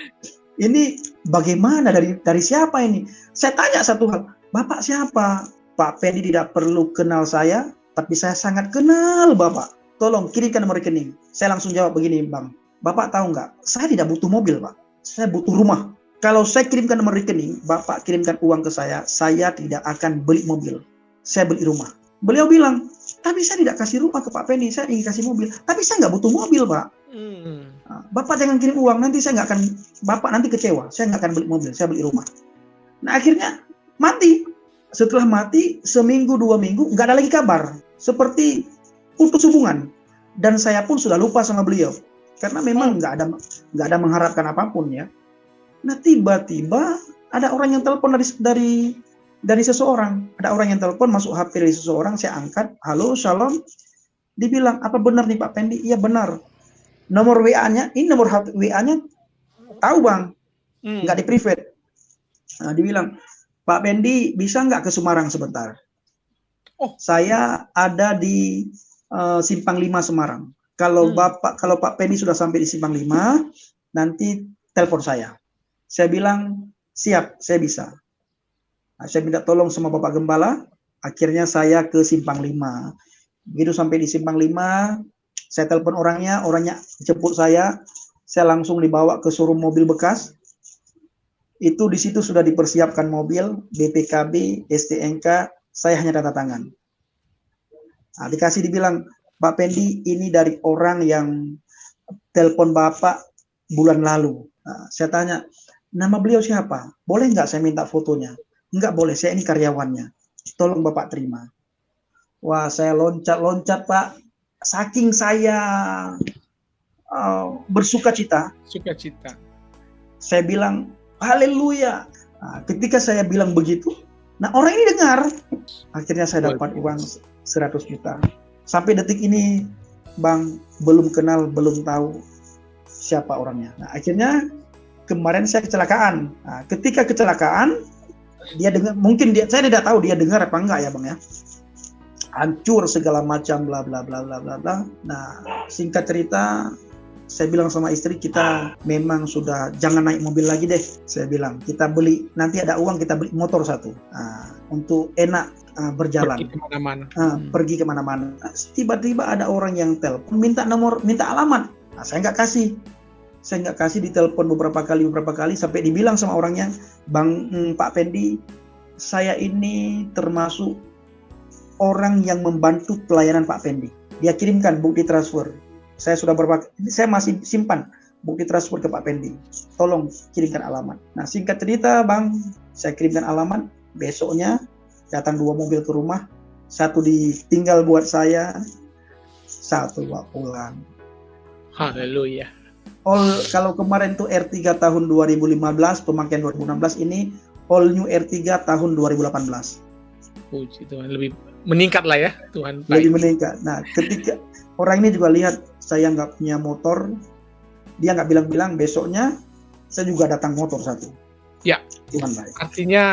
Speaker 1: ini bagaimana, dari siapa ini? Saya tanya satu hal, "Bapak siapa?" "Pak Pendi tidak perlu kenal saya, tapi saya sangat kenal Bapak. Tolong kirimkan nomor rekening." Saya langsung jawab begini, "Bang, Bapak tahu nggak? Saya tidak butuh mobil, Pak. Saya butuh rumah. Kalau saya kirimkan nomor rekening, Bapak kirimkan uang ke saya tidak akan beli mobil. Saya beli rumah." Beliau bilang, "Tapi saya tidak kasih rumah ke Pak Pendi, saya ingin kasih mobil." "Tapi saya nggak butuh mobil, Pak." Nah, "Bapak jangan kirim uang, nanti Bapak nanti kecewa, saya nggak akan beli mobil, saya beli rumah." Nah, akhirnya mati. Setelah mati, seminggu 2 minggu, nggak ada lagi kabar. Seperti putus hubungan. Dan saya pun sudah lupa sama beliau. Karena memang nggak ada mengharapkan apapun, ya. Nah, tiba-tiba ada orang yang telepon dari seseorang. Ada orang yang telepon masuk HP dari seseorang, saya angkat, "Halo, shalom." Dibilang, "Apa benar nih Pak Pendi?" "Iya benar." Nomor WA-nya, ini nomor WA-nya tahu, Bang, nggak di private. Nah, dibilang, "Pak Pendi bisa nggak ke Semarang sebentar?" "Saya ada di Simpang 5 Semarang. Kalau Pak Pendi sudah sampai di Simpang 5, nanti telepon saya." Saya bilang, "Siap, saya bisa." Nah, saya minta tolong sama Bapak Gembala, akhirnya saya ke Simpang 5. Begitu sampai di Simpang 5, saya telepon orangnya jemput saya langsung dibawa ke showroom mobil bekas. Itu di situ sudah dipersiapkan mobil, BPKB, STNK, saya hanya tanda tangan. Nah, dibilang, "Pak Pendi, ini dari orang yang telepon Bapak bulan lalu." Nah, saya tanya, "Nama beliau siapa? Boleh nggak saya minta fotonya?" "Enggak boleh, saya ini karyawannya. Tolong Bapak terima." Wah, saya loncat-loncat, Pak. Saking saya bersuka cita.
Speaker 2: Sukacita.
Speaker 1: Saya bilang, haleluya. Nah, ketika saya bilang begitu, nah orang ini dengar. Akhirnya saya dapat uang 100 juta. Sampai detik ini, Bang, belum kenal, belum tahu siapa orangnya. Nah, akhirnya kemarin saya kecelakaan. Nah, ketika kecelakaan, dia dengar, mungkin saya tidak tahu dia dengar apa enggak ya, Bang ya. Hancur segala macam, bla bla bla bla bla bla. Nah, singkat cerita, saya bilang sama istri, kita memang sudah jangan naik mobil lagi deh. Saya bilang, kita beli, nanti ada uang kita beli motor satu. Untuk enak berjalan. Pergi kemana-mana. Tiba-tiba ada orang yang telepon, minta alamat. Nah, saya nggak kasih, ditelepon beberapa kali, sampai dibilang sama orangnya, Bang Pak Pendi, saya ini termasuk orang yang membantu pelayanan Pak Pendi. Dia kirimkan bukti transfer. Saya masih simpan bukti transfer ke Pak Pendi. Tolong kirimkan alamat. Nah, singkat cerita, Bang, saya kirimkan alamat. Besoknya datang 2 mobil ke rumah. 1 ditinggal buat saya, 1 bawa pulang.
Speaker 2: Haleluya.
Speaker 1: Kalau kemarin tuh R3 tahun 2015, pemakaian 2016, ini all new R3 tahun 2018.
Speaker 2: Puji Tuhan, lebih meningkat lah ya Tuhan.
Speaker 1: Lebih meningkat. Nah, ketika orang ini juga lihat saya nggak punya motor, dia nggak bilang-bilang, besoknya saya juga datang motor 1.
Speaker 2: Ya,
Speaker 1: Tuhan baik.
Speaker 2: Artinya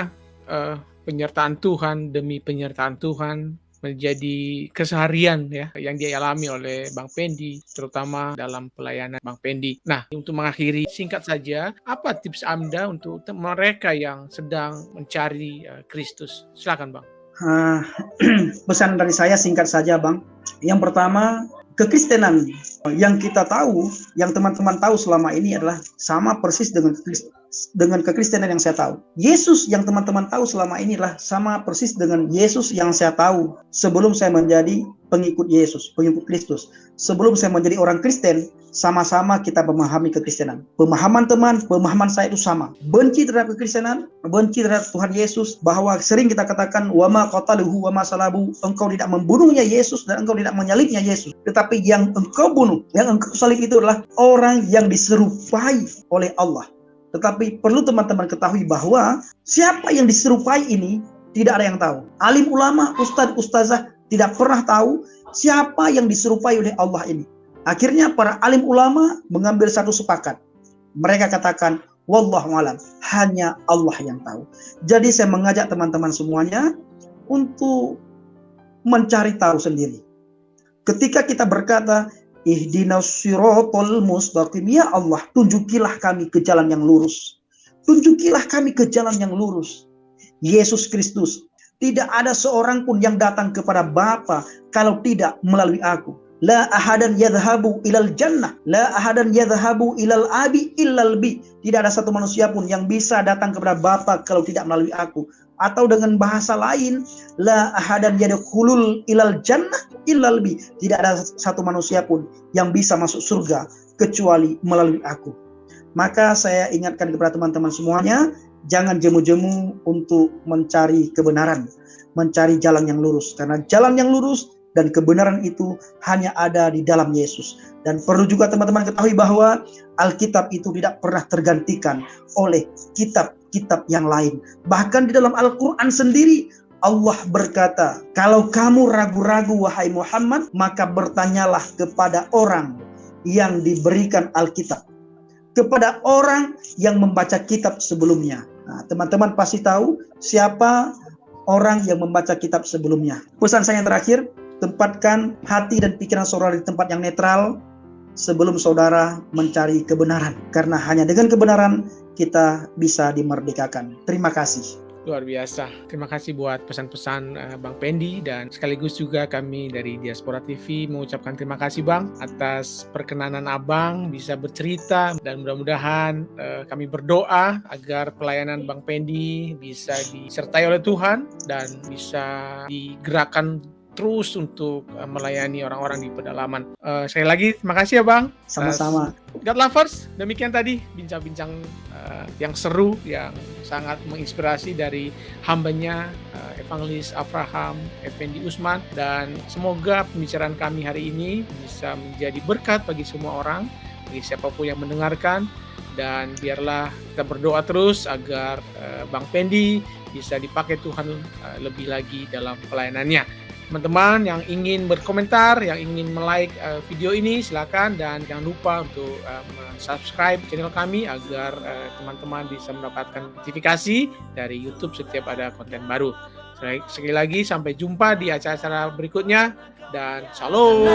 Speaker 2: penyertaan Tuhan demi penyertaan Tuhan menjadi keseharian ya yang dialami oleh Bang Pendi, terutama dalam pelayanan Bang Pendi. Nah, untuk mengakhiri, singkat saja, apa tips Anda untuk mereka yang sedang mencari Kristus? Silakan, Bang.
Speaker 1: Pesan dari saya singkat saja, Bang. Yang pertama, kekristenan yang kita tahu, yang teman-teman tahu selama ini adalah sama persis dengan kekristenan yang saya tahu. Yesus yang teman-teman tahu selama ini adalah sama persis dengan Yesus yang saya tahu sebelum saya menjadi pengikut Yesus, pengikut Kristus. Sebelum saya menjadi orang Kristen, sama-sama kita memahami kekristenan. Pemahaman saya itu sama. Benci terhadap kekristenan, benci terhadap Tuhan Yesus, bahwa sering kita katakan, wama qataluhu wama salabu, engkau tidak membunuhnya Yesus dan engkau tidak menyalibnya Yesus. Tetapi yang engkau bunuh, yang engkau salib itu adalah orang yang diserupai oleh Allah. Tetapi perlu teman-teman ketahui bahwa siapa yang diserupai ini tidak ada yang tahu. Alim ulama, ustadz, ustazah tidak pernah tahu siapa yang diserupai oleh Allah ini. Akhirnya para alim ulama mengambil satu sepakat. Mereka katakan, wallahu alam, hanya Allah yang tahu. Jadi saya mengajak teman-teman semuanya untuk mencari tahu sendiri. Ketika kita berkata, ihdinas siratal mustaqim, ya Allah, tunjukilah kami ke jalan yang lurus. Tunjukilah kami ke jalan yang lurus. Yesus Kristus, tidak ada seorang pun yang datang kepada Bapa kalau tidak melalui aku. La ahadan yadhhabu ilal jannah, la ahadan yadhhabu ilal abi illal bi. Tidak ada satu manusia pun yang bisa datang kepada Bapa kalau tidak melalui aku. Atau dengan bahasa lain, la ahadan yadkhulul ilal jannah illal bi. Tidak ada satu manusia pun yang bisa masuk surga kecuali melalui aku. Maka saya ingatkan kepada teman-teman semuanya, jangan jemu-jemu untuk mencari kebenaran, mencari jalan yang lurus. Karena jalan yang lurus dan kebenaran itu hanya ada di dalam Yesus. Dan perlu juga teman-teman ketahui bahwa Alkitab itu tidak pernah tergantikan oleh kitab-kitab yang lain. Bahkan di dalam Al-Quran sendiri, Allah berkata, kalau kamu ragu-ragu wahai Muhammad, maka bertanyalah kepada orang yang diberikan Alkitab, kepada orang yang membaca kitab sebelumnya. Nah, teman-teman pasti tahu siapa orang yang membaca kitab sebelumnya. Pesan saya yang terakhir, tempatkan hati dan pikiran saudara di tempat yang netral sebelum saudara mencari kebenaran. Karena hanya dengan kebenaran kita bisa dimerdekakan. Terima kasih.
Speaker 2: Luar biasa. Terima kasih buat pesan-pesan Bang Pendi, dan sekaligus juga kami dari Diaspora TV mengucapkan terima kasih Bang atas perkenanan Abang bisa bercerita, dan mudah-mudahan kami berdoa agar pelayanan Bang Pendi bisa disertai oleh Tuhan dan bisa digerakkan terus untuk melayani orang-orang di pedalaman. Sekali lagi terima kasih ya Bang.
Speaker 1: Sama-sama.
Speaker 2: God Lovers, demikian tadi bincang-bincang yang seru, yang sangat menginspirasi dari hambanya Evangelis Abraham Effendi Usman, dan semoga pembicaraan kami hari ini bisa menjadi berkat bagi semua orang, bagi siapapun yang mendengarkan, dan biarlah kita berdoa terus agar Bang Pendi bisa dipakai Tuhan lebih lagi dalam pelayanannya. Teman-teman yang ingin berkomentar, yang ingin like video ini, silakan, dan jangan lupa untuk subscribe channel kami agar teman-teman bisa mendapatkan notifikasi dari YouTube setiap ada konten baru. Sekali lagi sampai jumpa di acara-acara berikutnya, dan shalom.